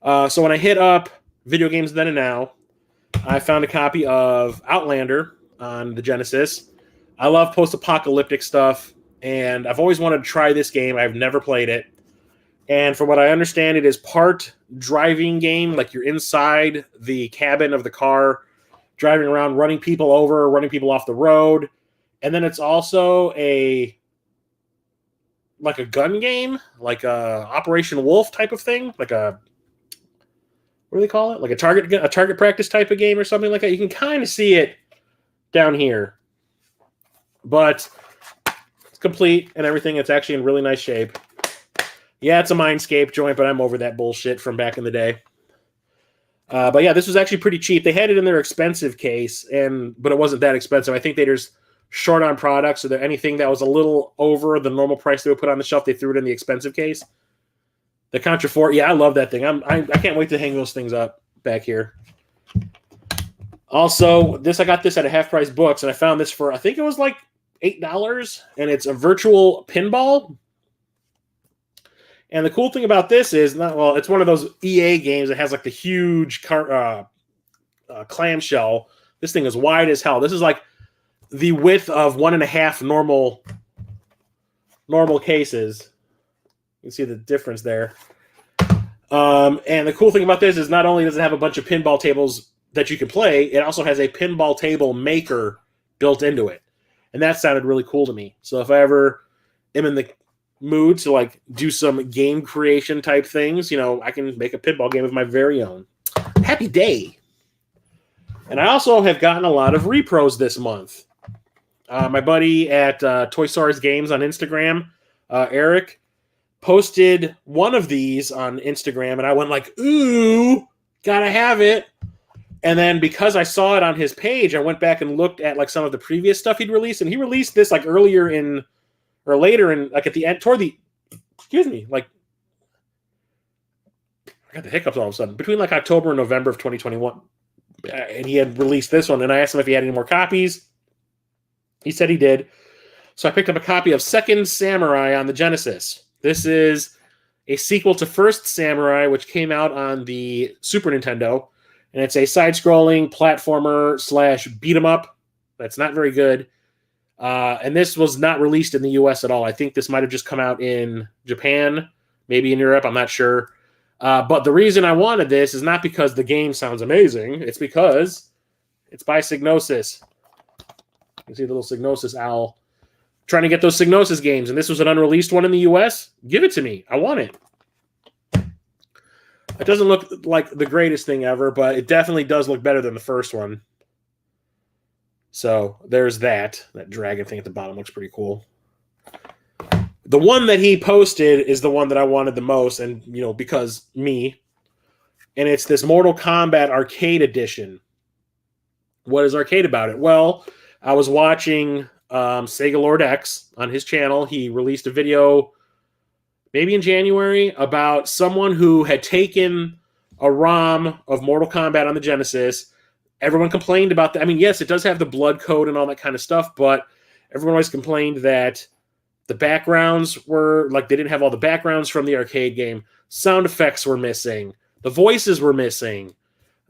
Speaker 1: So when I hit up Video Games Then and Now, I found a copy of Outlander on the Genesis. I love post-apocalyptic stuff, and I've always wanted to try this game. I've never played it. And from what I understand, it is part driving game, like you're inside the cabin of the car, driving around, running people over, running people off the road. And then it's also a gun game, like a Operation Wolf type of thing, like a, what do they call it? Like a target practice type of game or something like that. You can kind of see it down here. But it's complete and everything. It's actually in really nice shape. Yeah, it's a Mindscape joint, but I'm over that bullshit from back in the day. But yeah, this was actually pretty cheap. They had it in their expensive case, but it wasn't that expensive. I think they just short on products, so that anything that was a little over the normal price they would put on the shelf, they threw it in the expensive case. The Contra 4, yeah, I love that thing. I can't wait to hang those things up back here. Also, I got this at a half price books, and I found this for, I think it was like $8, and it's a virtual pinball. And the cool thing about this is, it's one of those EA games that has like the huge clamshell. This thing is wide as hell. This is like the width of 1.5 normal cases. You can see the difference there. And the cool thing about this is not only does it have a bunch of pinball tables that you can play, it also has a pinball table maker built into it. And that sounded really cool to me. So if I ever am in the mood to like do some game creation type things, I can make a pinball game of my very own. Happy day. And I also have gotten a lot of repros this month. My buddy at Toy Stars Games on Instagram, Eric, posted one of these on Instagram, and I went like, ooh, gotta have it. And then because I saw it on his page, I went back and looked at like some of the previous stuff he'd released, and he released this like later in, like at the end, like I got the hiccups all of a sudden, between like October and November of 2021. And he had released this one, and I asked him if he had any more copies. He said he did. So I picked up a copy of Second Samurai on the Genesis. This is a sequel to First Samurai, which came out on the Super Nintendo. And it's a side-scrolling platformer / beat-em-up that's not very good. And this was not released in the US at all. I think this might have just come out in Japan, maybe in Europe. I'm not sure. But the reason I wanted this is not because the game sounds amazing. It's because it's by Psygnosis. You can see the little Psygnosis owl. Trying to get those Psygnosis games, and this was an unreleased one in the US. Give it to me. I want it. It doesn't look like the greatest thing ever, but it definitely does look better than the first one. So there's that. That dragon thing at the bottom looks pretty cool. The one that he posted is the one that I wanted the most, and because me. And it's this Mortal Kombat Arcade Edition. What is arcade about it? Well, I was watching Sega Lord X on his channel. He released a video maybe in January about someone who had taken a ROM of Mortal Kombat on the Genesis. Everyone complained about that. I mean, yes, it does have the blood code and all that kind of stuff, but everyone always complained that the backgrounds were, like, they didn't have all the backgrounds from the arcade game. Sound effects were missing. The voices were missing.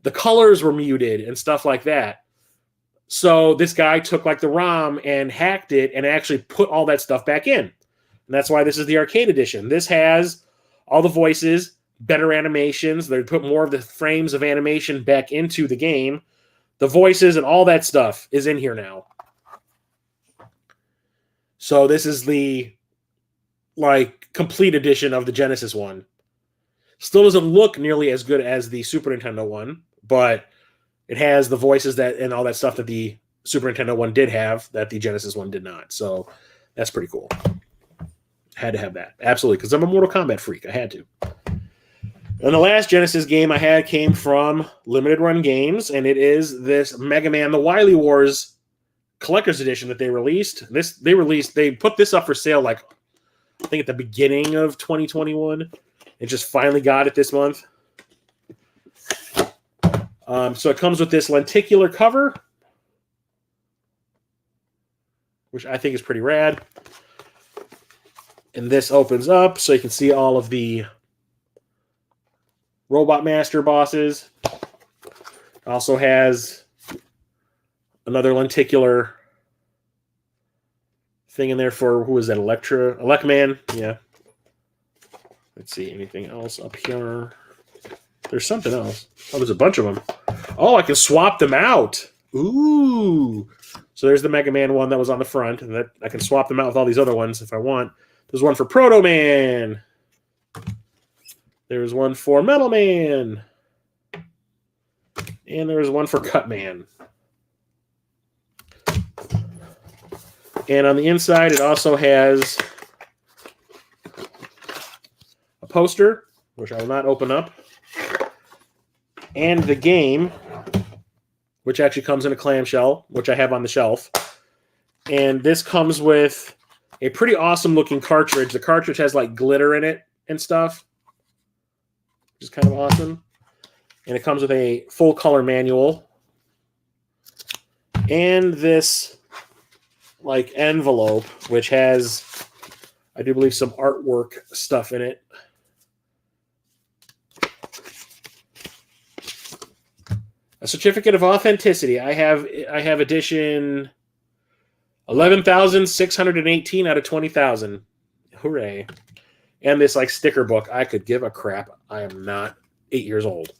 Speaker 1: The colors were muted and stuff like that. So this guy took like the ROM and hacked it and actually put all that stuff back in. And that's why this is the arcade edition. This has all the voices, better animations. They put more of the frames of animation back into the game. The voices and all that stuff is in here now. So this is the complete edition of the Genesis one. Still doesn't look nearly as good as the Super Nintendo one, but it has the voices that and all that stuff that the Super Nintendo one did have that the Genesis one did not. So that's pretty cool. Had to have that. Absolutely, because I'm a Mortal Kombat freak. I had to. And the last Genesis game I had came from Limited Run Games, and it is this Mega Man The Wily Wars Collector's Edition that they released. They put this up for sale I think at the beginning of 2021. It just finally got it this month. So it comes with this lenticular cover, which I think is pretty rad. And this opens up so you can see all of the Robot Master bosses. It also has another lenticular thing in there for, who is that, Elecman? Yeah. Let's see, anything else up here? There's something else. Oh, there's a bunch of them. Oh, I can swap them out. Ooh. So there's the Mega Man one that was on the front, and that I can swap them out with all these other ones if I want. There's one for Proto Man. There's one for Metal Man. And there's one for Cut Man. And on the inside, it also has a poster, which I will not open up, and the game, which actually comes in a clamshell, which I have on the shelf. And this comes with a pretty awesome looking cartridge. The cartridge has glitter in it and stuff, which is kind of awesome. And it comes with a full color manual and this like envelope, which has, I do believe, some artwork stuff in it. A certificate of authenticity. I have edition 11,618 out of 20,000. Hooray. And this like sticker book. I could give a crap. I am not 8 years old.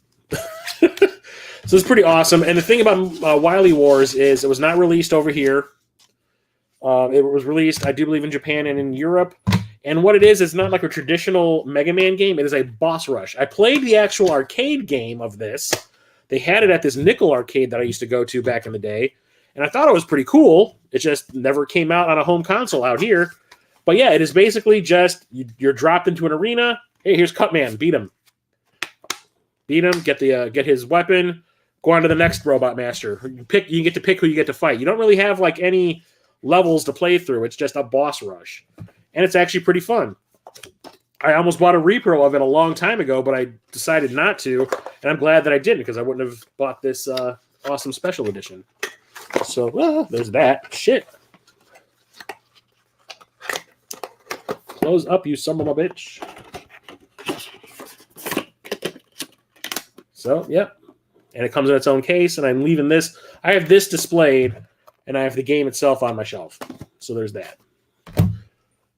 Speaker 1: So it's pretty awesome. And the thing about Wily Wars is it was not released over here. It was released, I do believe, in Japan and in Europe. And what it is, it's not like a traditional Mega Man game. It is a boss rush. I played the actual arcade game of this. They had it at this nickel arcade that I used to go to back in the day. And I thought it was pretty cool. It just never came out on a home console out here. But yeah, it is basically just you're dropped into an arena. Hey, here's Cutman. Beat him. Beat him. Get his weapon. Go on to the next Robot Master. You get to pick who you get to fight. You don't really have like any levels to play through. It's just a boss rush. And it's actually pretty fun. I almost bought a repro of it a long time ago, but I decided not to. And I'm glad that I didn't, because I wouldn't have bought this awesome special edition. So, well, there's that. Shit. Close up, you son of a bitch. So, yep. And it comes in its own case, and I'm leaving this. I have this displayed, and I have the game itself on my shelf. So there's that.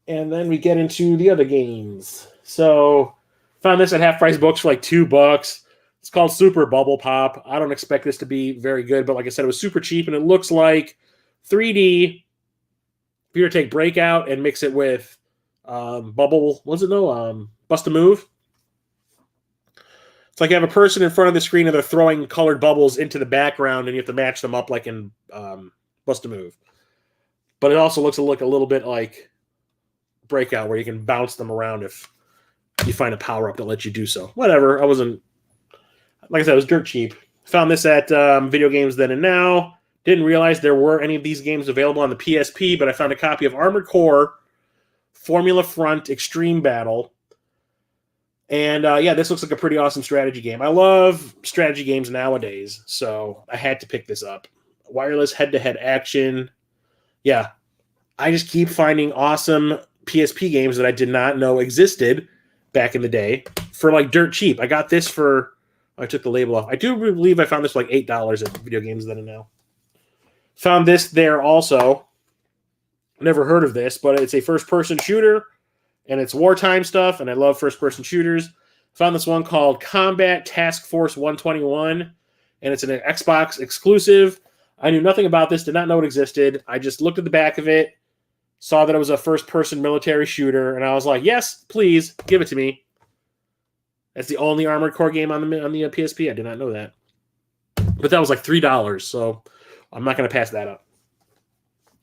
Speaker 1: And then we get into the other games. So, found this at Half Price Books for like $2. It's called Super Bubble Pop. I don't expect this to be very good, but like I said, it was super cheap, and it looks like 3D. If you were to take Breakout and mix it with Bubble, what's it no? Bust a Move. It's like you have a person in front of the screen and they're throwing colored bubbles into the background, and you have to match them up like in Bust a Move. But it also looks a little bit like Breakout, where you can bounce them around if you find a power-up that lets you do so. Whatever. I wasn't... Like I said, it was dirt cheap. Found this at Video Games Then and Now. Didn't realize there were any of these games available on the PSP, but I found a copy of Armored Core, Formula Front Extreme Battle. And yeah, this looks like a pretty awesome strategy game. I love strategy games nowadays, so I had to pick this up. Wireless head-to-head action. Yeah, I just keep finding awesome PSP games that I did not know existed back in the day for like dirt cheap. I got this for... I took the label off. I do believe I found this for like $8 at Video Games Then and Now. Found this there also. Never heard of this, but it's a first-person shooter, and it's wartime stuff, and I love first-person shooters. Found this one called Combat Task Force 121, and it's an Xbox exclusive. I knew nothing about this, did not know it existed. I just looked at the back of it, saw that it was a first-person military shooter, and I was like, yes, please, give it to me. That's the only Armored Core game on the PSP. I did not know that. But that was like $3, so I'm not going to pass that up.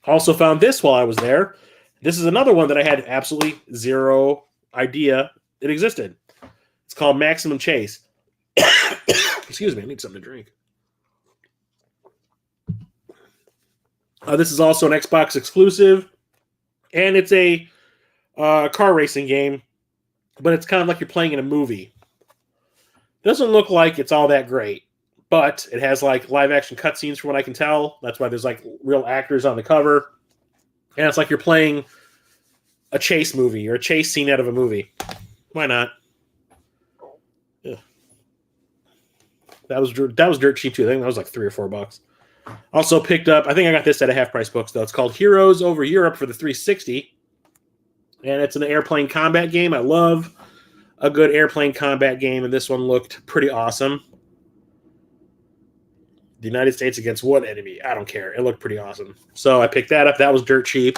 Speaker 1: Also found this while I was there. This is another one that I had absolutely zero idea it existed. It's called Maximum Chase. Excuse me, I need something to drink. This is also an Xbox exclusive, and it's a car racing game, but it's kind of like you're playing in a movie. Doesn't look like it's all that great, but it has like live action cutscenes from what I can tell. That's why there's like real actors on the cover. And it's like you're playing a chase movie or a chase scene out of a movie. Why not? Yeah. That was dirt cheap too. I think that was like $3 or $4. Also picked up, I think I got this at a Half Price Books though. It's called Heroes Over Europe for the 360. And it's an airplane combat game. I love a good airplane combat game, and this one looked pretty awesome. The United States against what enemy? I don't care. It looked pretty awesome. So I picked that up. That was dirt cheap.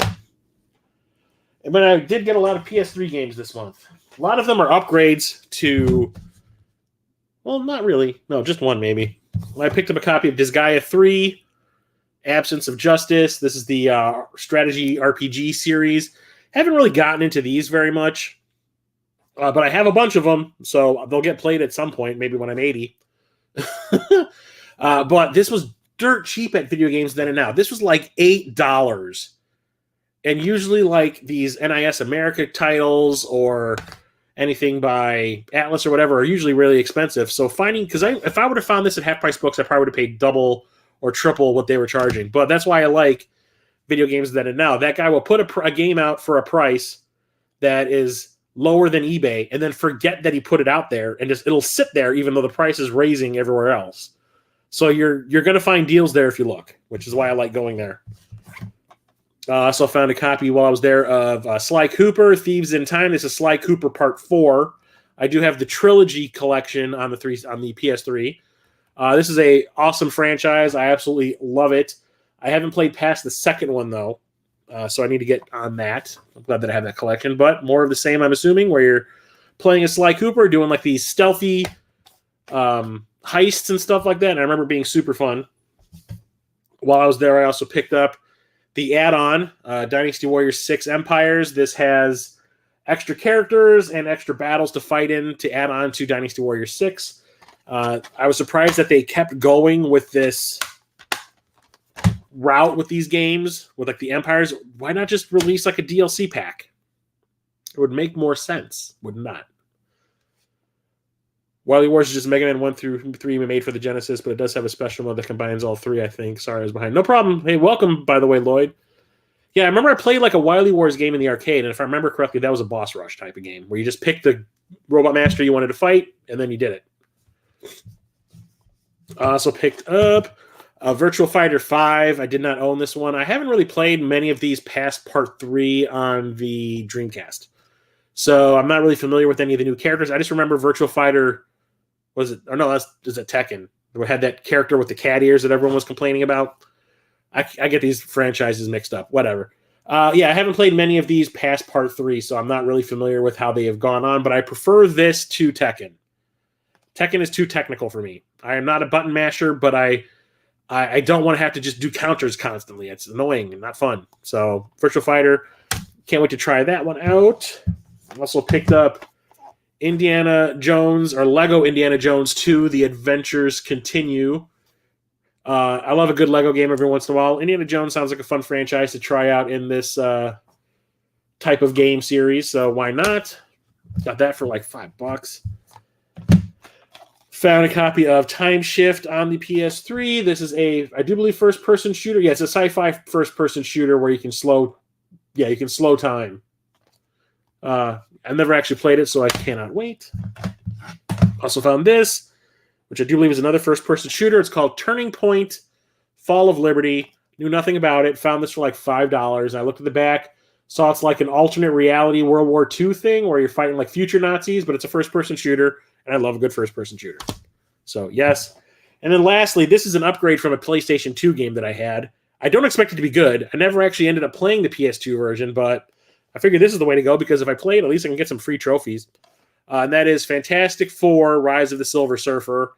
Speaker 1: But I did get a lot of PS3 games this month. A lot of them are upgrades to... Well, not really. No, just one maybe. I picked up a copy of Disgaea 3, Absence of Justice. This is the strategy RPG series. Haven't really gotten into these very much. But I have a bunch of them, so they'll get played at some point, maybe when I'm 80. But this was dirt cheap at Video Games Then and Now. This was like $8. And usually like these NIS America titles or anything by Atlas or whatever are usually really expensive. So finding... Because if I would have found this at Half Price Books, I probably would have paid double or triple what they were charging. But that's why I like video games than it now. That guy will put a game out for a price that is lower than eBay and then forget that he put it out there, and it'll sit there even though the price is raising everywhere else. So you're going to find deals there if you look, which is why I like going there. I also found a copy while I was there of Sly Cooper, Thieves in Time. This is Sly Cooper Part 4. I do have the trilogy collection on the PS3. This is a awesome franchise. I absolutely love it. I haven't played past the second one, though, so I need to get on that. I'm glad that I have that collection, but more of the same, I'm assuming, where you're playing as Sly Cooper, doing like these stealthy heists and stuff like that, and I remember it being super fun. While I was there, I also picked up the add-on, Dynasty Warriors 6 Empires. This has extra characters and extra battles to fight in to add on to Dynasty Warriors 6. I was surprised that they kept going with this route with these games, with like the Empires. Why not just release like a DLC pack? It would make more sense, would not? Wily Wars is just Mega Man 1 through 3 made for the Genesis, but it does have a special mode that combines all three, I think. Sorry, I was behind. No problem. Hey, welcome, by the way, Lloyd. Yeah, I remember I played like a Wily Wars game in the arcade, and if I remember correctly, that was a boss rush type of game, where you just picked the robot master you wanted to fight, and then you did it. I also picked up Virtual Fighter 5. I did not own this one. I haven't really played many of these past Part 3 on the Dreamcast. So I'm not really familiar with any of the new characters. I just remember Virtual Fighter... Was it? Or no, is it Tekken? We had that character with the cat ears that everyone was complaining about. I get these franchises mixed up. Whatever. Yeah, I haven't played many of these past Part 3, so I'm not really familiar with how they have gone on, but I prefer this to Tekken. Tekken is too technical for me. I am not a button masher, but I don't want to have to just do counters constantly. It's annoying and not fun. So, Virtual Fighter, can't wait to try that one out. Also picked up Indiana Jones, or Lego Indiana Jones 2, The Adventures Continue. I love a good Lego game every once in a while. Indiana Jones sounds like a fun franchise to try out in this type of game series, so why not? Got that for like $5. Found a copy of Time Shift on the PS3. This is I do believe, first-person shooter. Yeah, it's a sci-fi first-person shooter where you can slow time. I've never actually played it, so I cannot wait. Also found this, which I do believe is another first-person shooter. It's called Turning Point, Fall of Liberty. Knew nothing about it. Found this for like $5. I looked at the back, saw it's like an alternate reality World War II thing where you're fighting like future Nazis, but it's a first-person shooter, and I love a good first-person shooter. So, yes. And then lastly, this is an upgrade from a PlayStation 2 game that I had. I don't expect it to be good. I never actually ended up playing the PS2 version, but I figured this is the way to go because if I play it, at least I can get some free trophies. And that is Fantastic Four, Rise of the Silver Surfer.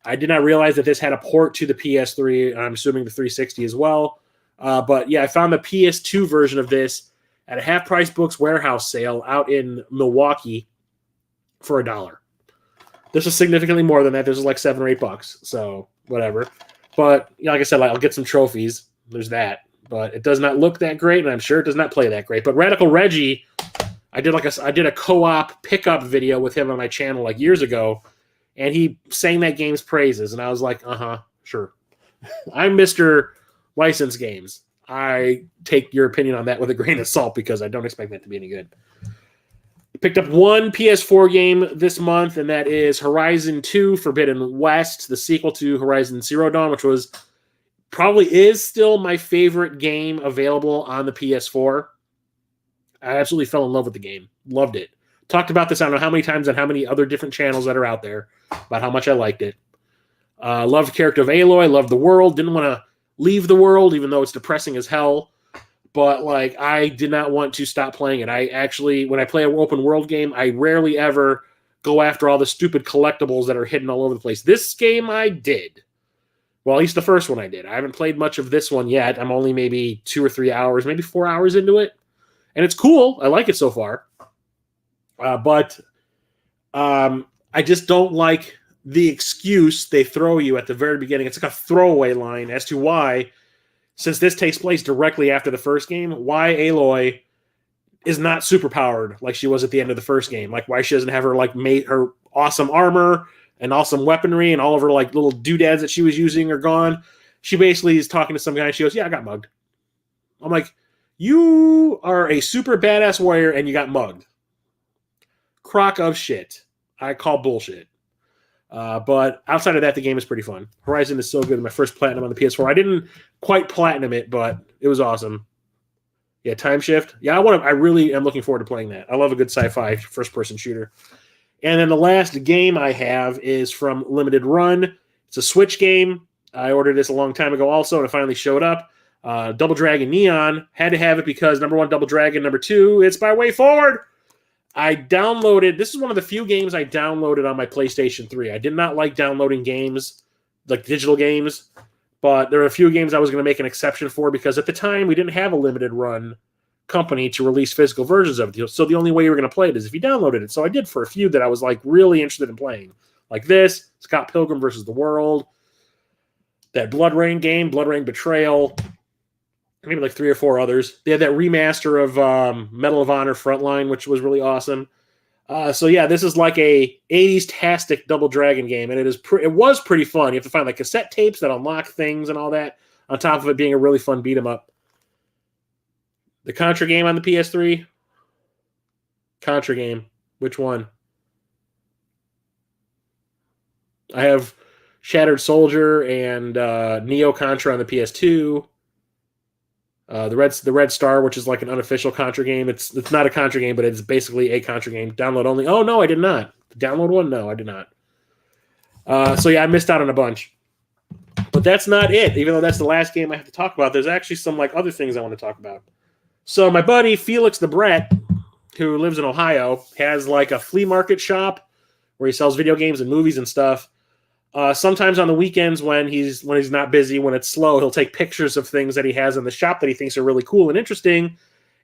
Speaker 1: I did not realize that this had a port to the PS3, and I'm assuming the 360 as well. But yeah, I found the PS2 version of this at a half-price books warehouse sale out in Milwaukee for $1. This is significantly more than that. This is like $7 or $8, so whatever. But like I said, I'll get some trophies. There's that. But it does not look that great, and I'm sure it does not play that great. But Radical Reggie, I did a co-op pickup video with him on my channel like years ago, and he sang that game's praises, and I was like, sure. I'm Mr. License Games. I take your opinion on that with a grain of salt because I don't expect that to be any good. Picked up one PS4 game this month, and that is Horizon 2 Forbidden West, the sequel to Horizon Zero Dawn, which probably is still my favorite game available on the PS4. I absolutely fell in love with the game. Loved it. Talked about this I don't know how many times on how many other different channels that are out there about how much I liked it. Loved the character of Aloy. Loved the world. Didn't want to leave the world, even though it's depressing as hell. But like, I did not want to stop playing it. I actually, when I play an open world game, I rarely ever go after all the stupid collectibles that are hidden all over the place. This game I did. Well, at least the first one I did. I haven't played much of this one yet. I'm only maybe 2 or 3 hours, maybe 4 hours into it. And it's cool. I like it so far. But I just don't like the excuse they throw you at the very beginning. It's like a throwaway line as to why, since this takes place directly after the first game, why Aloy is not superpowered like she was at the end of the first game. Like why she doesn't have her her awesome armor and awesome weaponry and all of her like little doodads that she was using are gone. She basically is talking to some guy and she goes, yeah, I got mugged. I'm like, you are a super badass warrior and you got mugged. Crock of shit. I call bullshit. But outside of that, the game is pretty fun. Horizon is so good. My first platinum on the PS4. I didn't quite platinum it, but it was awesome. Yeah, Time Shift. Yeah, I really am looking forward to playing that. I love a good sci-fi first-person shooter. And then the last game I have is from Limited Run. It's a Switch game. I ordered this a long time ago also, and it finally showed up. Double Dragon Neon. Had to have it because, number one, Double Dragon. Number two, it's by Way Forward. I downloaded, this is one of the few games I downloaded on my PlayStation 3. I did not like downloading games, like digital games, but there are a few games I was going to make an exception for because at the time we didn't have a limited run company to release physical versions of it. So the only way you were going to play it is if you downloaded it. So I did for a few that I was like really interested in playing. Like this, Scott Pilgrim versus the World, that Blood Rain game, Blood Rain Betrayal, maybe like 3 or 4 others. They had that remaster of Medal of Honor Frontline, which was really awesome. So yeah, this is like a 80s-tastic Double Dragon game, and it was pretty fun. You have to find like cassette tapes that unlock things and all that, on top of it being a really fun beat-em-up. The Contra game on the PS3? Contra game. Which one? I have Shattered Soldier and Neo Contra on the PS2. The Red Star, which is like an unofficial Contra game. It's not a Contra game, but it's basically a Contra game. Download only. Oh, no, I did not. Download one? No, I did not. So yeah, I missed out on a bunch. But that's not it. Even though that's the last game I have to talk about, there's actually some like other things I want to talk about. So my buddy, Felix the Brett, who lives in Ohio, has like a flea market shop where he sells video games and movies and stuff. Sometimes on the weekends when he's not busy, when it's slow, he'll take pictures of things that he has in the shop that he thinks are really cool and interesting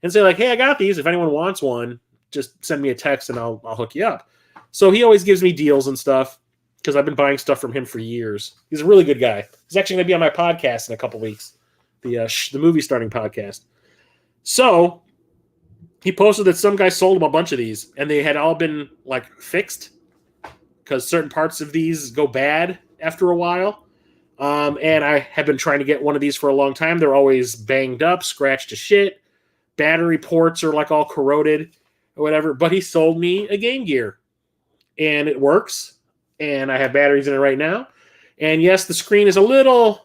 Speaker 1: and say like, hey, I got these. If anyone wants one, just send me a text and I'll hook you up. So he always gives me deals and stuff because I've been buying stuff from him for years. He's a really good guy. He's actually going to be on my podcast in a couple weeks, the movie starting podcast. So he posted that some guy sold him a bunch of these and they had all been like fixed, because certain parts of these go bad after a while. And I have been trying to get one of these for a long time. They're always banged up, scratched to shit. Battery ports are like all corroded or whatever. But he sold me a Game Gear. And it works. And I have batteries in it right now. And yes, the screen is a little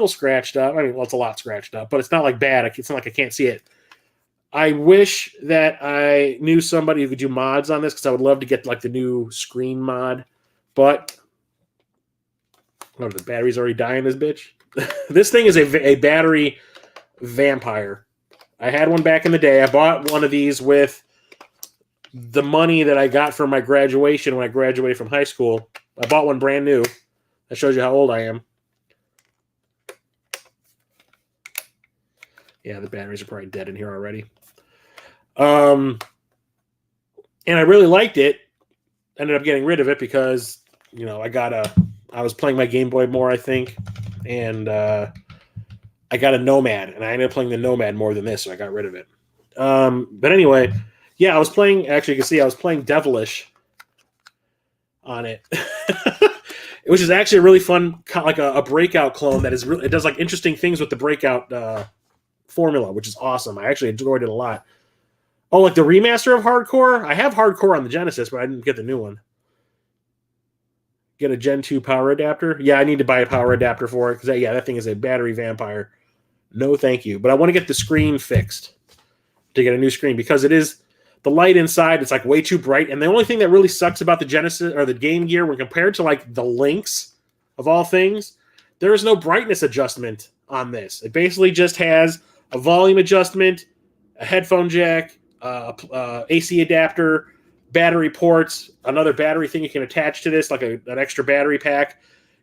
Speaker 1: scratched up. I mean, well, it's a lot scratched up. But it's not like bad. It's not like I can't see it. I wish that I knew somebody who could do mods on this because I would love to get like the new screen mod. But the battery's already dying, this bitch. This thing is a battery vampire. I had one back in the day. I bought one of these with the money that I got from my graduation when I graduated from high school. I bought one brand new. That shows you how old I am. Yeah, the batteries are probably dead in here already. And I really liked it. Ended up getting rid of it because, I was playing my Game Boy more, I think. And I got a Nomad. And I ended up playing the Nomad more than this, so I got rid of it. But anyway, yeah, I was playing, actually you can see I was playing Devilish on it. Which is actually a really fun, like a Breakout clone that is really, it does like interesting things with the Breakout formula, which is awesome. I actually enjoyed it a lot. Oh, like the remaster of Hardcore? I have Hardcore on the Genesis, but I didn't get the new one. Get a Gen 2 power adapter? Yeah, I need to buy a power adapter for it, because that thing is a battery vampire. No thank you. But I want to get the screen fixed to get a new screen, because it is, the light inside, it's like way too bright, and the only thing that really sucks about the Genesis, or the Game Gear, when compared to like the Lynx, of all things, there is no brightness adjustment on this. It basically just has a volume adjustment, a headphone jack, AC adapter, battery ports, another battery thing you can attach to this, like an extra battery pack,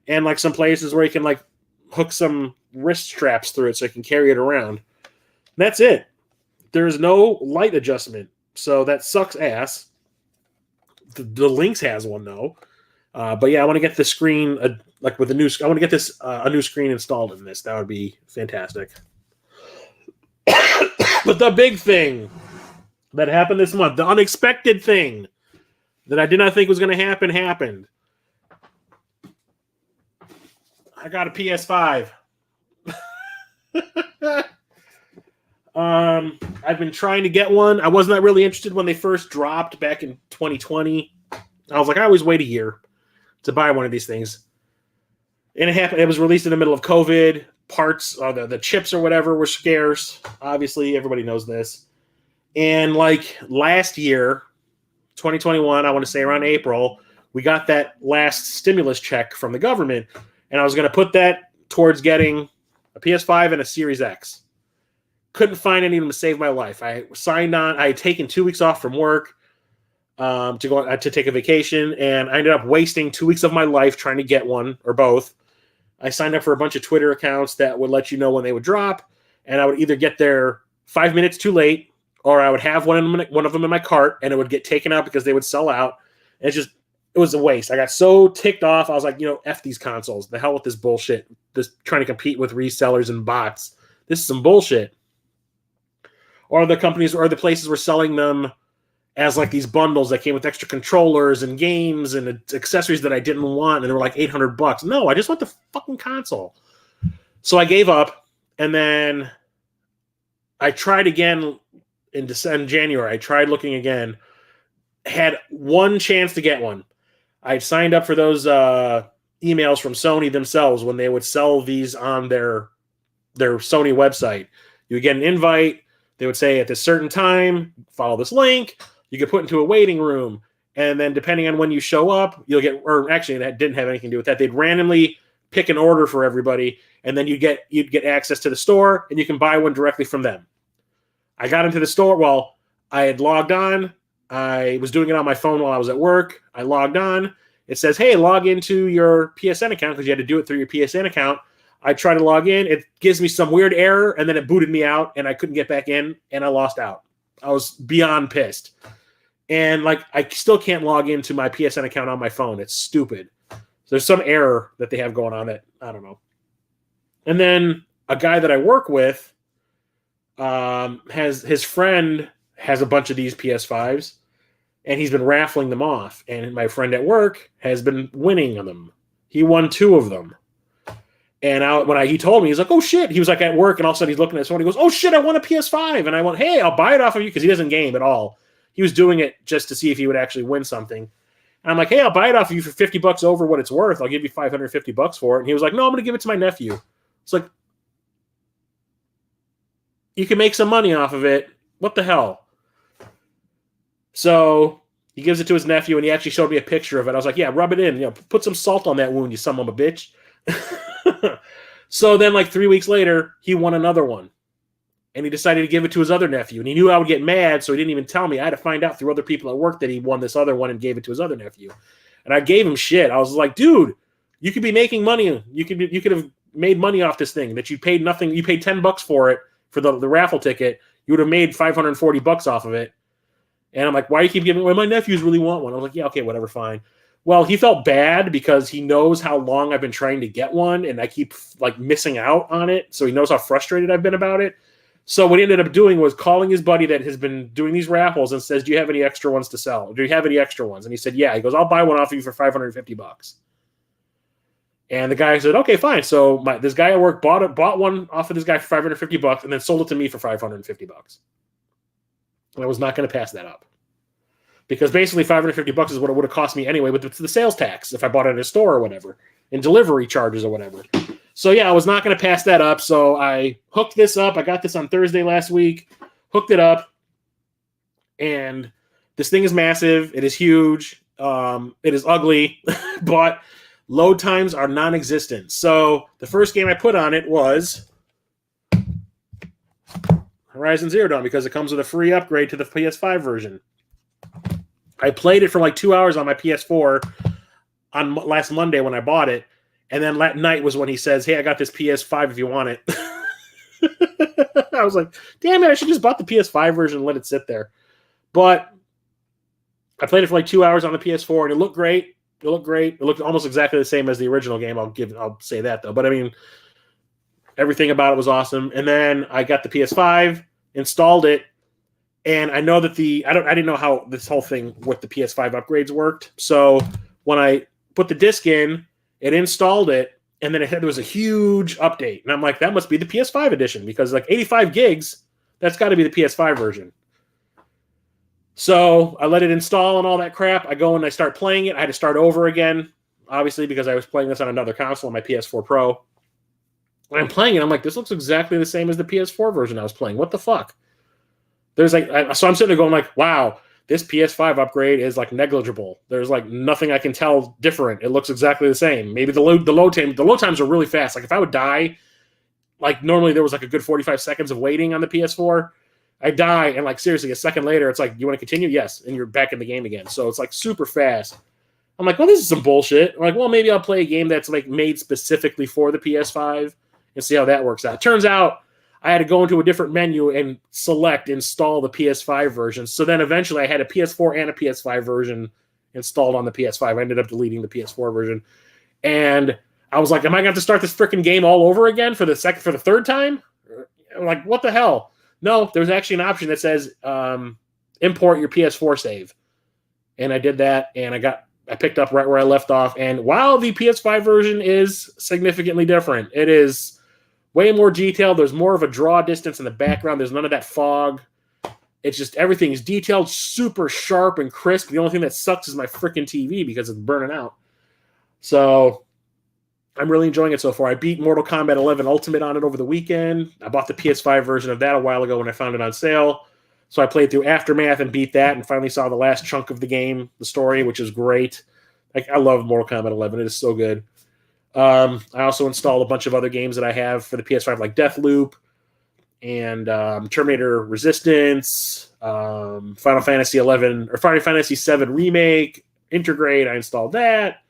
Speaker 1: and like some places where you can like hook some wrist straps through it so you can carry it around. That's it. There's no light adjustment, so that sucks ass. The Lynx has one though, but yeah, I want to get the screen like with a new. I want to get this a new screen installed in this. That would be fantastic. But the big thing that happened this month, the unexpected thing that I did not think was going to happen, happened. I got a PS5. I've been trying to get one. I was not really interested when they first dropped back in 2020. I was like, I always wait a year to buy one of these things. And it happened. It was released in the middle of COVID. Parts, the chips or whatever, were scarce. Obviously, everybody knows this. And like last year, 2021, I want to say around April, we got that last stimulus check from the government, and I was going to put that towards getting a PS5 and a Series X. Couldn't find any of them to save my life. I signed on. I had taken 2 weeks off from work to go to take a vacation, and I ended up wasting 2 weeks of my life trying to get one or both. I signed up for a bunch of Twitter accounts that would let you know when they would drop, and I would either get there 5 minutes too late, or I would have one of them in my cart, and it would get taken out because they would sell out. And it was a waste. I got so ticked off. I was like, F these consoles. The hell with this bullshit. This trying to compete with resellers and bots. This is some bullshit. Or the companies or the places were selling them as like these bundles that came with extra controllers and games and accessories that I didn't want, and they were like $800. No, I just want the fucking console. So I gave up, and then I tried again in January. I tried looking again. Had one chance to get one. I signed up for those emails from Sony themselves when they would sell these on their Sony website. You would get an invite. They would say at this certain time, follow this link. You get put into a waiting room. And then depending on when you show up, you'll get, or actually that didn't have anything to do with that. They'd randomly pick an order for everybody. And then you'd get access to the store, and you can buy one directly from them. I got into the store. Well, I had logged on. I was doing it on my phone while I was at work. I logged on. It says, hey, log into your PSN account, because you had to do it through your PSN account. I try to log in. It gives me some weird error, and then it booted me out, and I couldn't get back in, and I lost out. I was beyond pissed. And like, I still can't log into my PSN account on my phone. It's stupid. So there's some error that they have going on that I don't know. And then a guy that I work with has his friend has a bunch of these PS5s, and he's been raffling them off. And my friend at work has been winning them. He won 2 of them. And he told me, he's like, oh shit. He was like at work, and all of a sudden he's looking at his phone. He goes, oh shit, I won a PS5. And I went, hey, I'll buy it off of you, because he doesn't game at all. He was doing it just to see if he would actually win something. And I'm like, hey, I'll buy it off of you for $50 over what it's worth. I'll give you $550 for it. And he was like, no, I'm going to give it to my nephew. It's like, you can make some money off of it. What the hell? So he gives it to his nephew, and he actually showed me a picture of it. I was like, yeah, rub it in. Put some salt on that wound, you son of a bitch. So then like 3 weeks later, he won another one. And he decided to give it to his other nephew. And he knew I would get mad, so he didn't even tell me. I had to find out through other people at work that he won this other one and gave it to his other nephew. And I gave him shit. I was like, dude, you could be making money. You could have made money off this thing that you paid nothing. You paid $10 for it, for the raffle ticket. You would have made $540 off of it. And I'm like, why do you keep giving? Well, my nephews really want one. I was like, yeah, okay, whatever, fine. Well, he felt bad because he knows how long I've been trying to get one, and I keep like missing out on it. So he knows how frustrated I've been about it. So what he ended up doing was calling his buddy that has been doing these raffles and says, do you have any extra ones to sell? Do you have any extra ones? And he said, yeah. He goes, I'll buy one off of you for $550. And the guy said, okay, fine. So this guy at work bought one off of this guy for $550 and then sold it to me for $550. And I was not going to pass that up. Because basically $550 is what it would have cost me anyway with the sales tax if I bought it in a store or whatever, and delivery charges or whatever. So yeah, I was not going to pass that up. So I hooked this up. I got this on Thursday last week, hooked it up, and this thing is massive. It is huge. It is ugly, but load times are non-existent. So the first game I put on it was Horizon Zero Dawn, because it comes with a free upgrade to the PS5 version. I played it for like 2 hours on my PS4 on last Monday when I bought it. And then that night was when he says, hey, I got this PS5 if you want it. I was like, damn it, I should just bought the PS5 version and let it sit there. But I played it for like 2 hours on the PS4, and it looked great. It looked great. It looked almost exactly the same as the original game. I'll say that, though. But I mean, everything about it was awesome. And then I got the PS5, installed it, and I know that I didn't know how this whole thing with the PS5 upgrades worked. So when I put the disc in, it installed it, And then it said there was a huge update. And I'm like, that must be the PS5 edition because like 85 gigs, that's got to be the PS5 version. So I let it install and all that crap. I go and I start playing it. I had to start over again, obviously, because I was playing this on another console, on my PS4 Pro. When I'm playing it, I'm like, this looks exactly the same as the PS4 version I was playing. What the fuck? There's like, so I'm sitting there going like, wow, this PS5 upgrade is like negligible. There's like nothing I can tell different. It looks exactly the same. Maybe the load times are really fast. Like if I would die, like normally there was like a good 45 seconds of waiting on the PS4. I die, and like seriously, a second later, it's like, you want to continue? Yes, and you're back in the game again. So it's like super fast. I'm like, well, this is some bullshit. I'm like, well, maybe I'll play a game that's like made specifically for the PS5 and see how that works out. Turns out I had to go into a different menu and select install the PS5 version. So then eventually I had a PS4 and a PS5 version installed on the PS5. I ended up deleting the PS4 version. And I was like, am I going to have to start this freaking game all over again for the third time? Like, what the hell? No, there's actually an option that says import your PS4 save. And I did that, and I picked up right where I left off. And while the PS5 version is significantly different, it is way more detailed. There's more of a draw distance in the background. There's none of that fog. It's just everything is detailed, super sharp and crisp. The only thing that sucks is my freaking TV because it's burning out. So I'm really enjoying it so far. I beat Mortal Kombat 11 Ultimate on it over the weekend. I bought the PS5 version of that a while ago when I found it on sale. So I played through Aftermath and beat that and finally saw the last chunk of the game, the story, which is great. Like, I love Mortal Kombat 11. It is so good. I also installed a bunch of other games that I have for the PS5, like Deathloop and Terminator Resistance, Final Fantasy 11 or Final Fantasy 7 Remake, Intergrade. I installed that.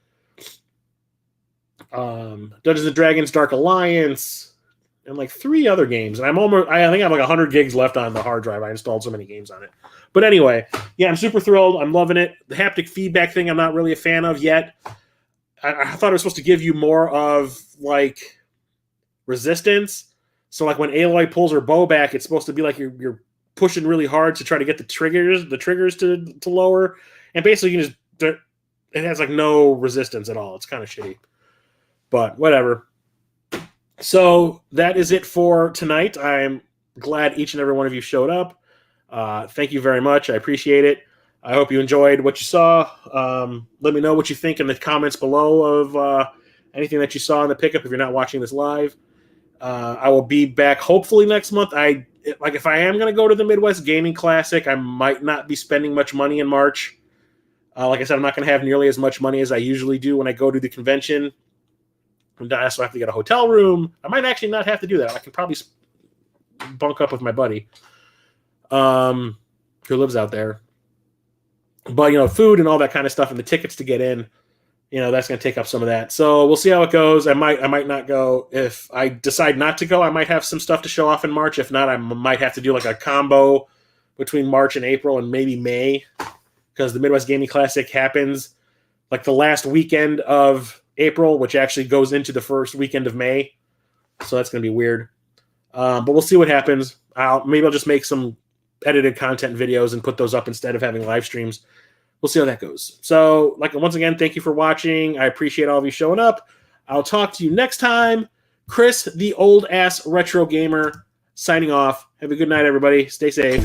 Speaker 1: Dungeons & Dragons Dark Alliance, and like 3 other games. And I think I have like 100 gigs left on the hard drive. I installed so many games on it. But anyway, yeah, I'm super thrilled. I'm loving it. The haptic feedback thing I'm not really a fan of yet. I thought it was supposed to give you more of like resistance. So like when Aloy pulls her bow back, it's supposed to be like you're pushing really hard to try to get the triggers to lower. And basically it has like no resistance at all. It's kind of shitty. But whatever. So that is it for tonight. I'm glad each and every one of you showed up. Thank you very much. I appreciate it. I hope you enjoyed what you saw. Let me know what you think in the comments below of anything that you saw in the pickup if you're not watching this live. I will be back hopefully next month. If I am going to go to the Midwest Gaming Classic, I might not be spending much money in March. Like I said, I'm not going to have nearly as much money as I usually do when I go to the convention. And I also have to get a hotel room. I might actually not have to do that. I can probably bunk up with my buddy who lives out there. But, food and all that kind of stuff and the tickets to get in, that's going to take up some of that. So we'll see how it goes. I might not go. If I decide not to go, I might have some stuff to show off in March. If not, I might have to do like a combo between March and April and maybe May, because the Midwest Gaming Classic happens like the last weekend of April, which actually goes into the first weekend of May. So that's going to be weird. But we'll see what happens. Maybe I'll just make some edited content videos and put those up instead of having live streams. We'll see how that goes. So, once again, thank you for watching. I appreciate all of you showing up. I'll talk to you next time. Chris, the old ass retro gamer, signing off. Have a good night, everybody. Stay safe.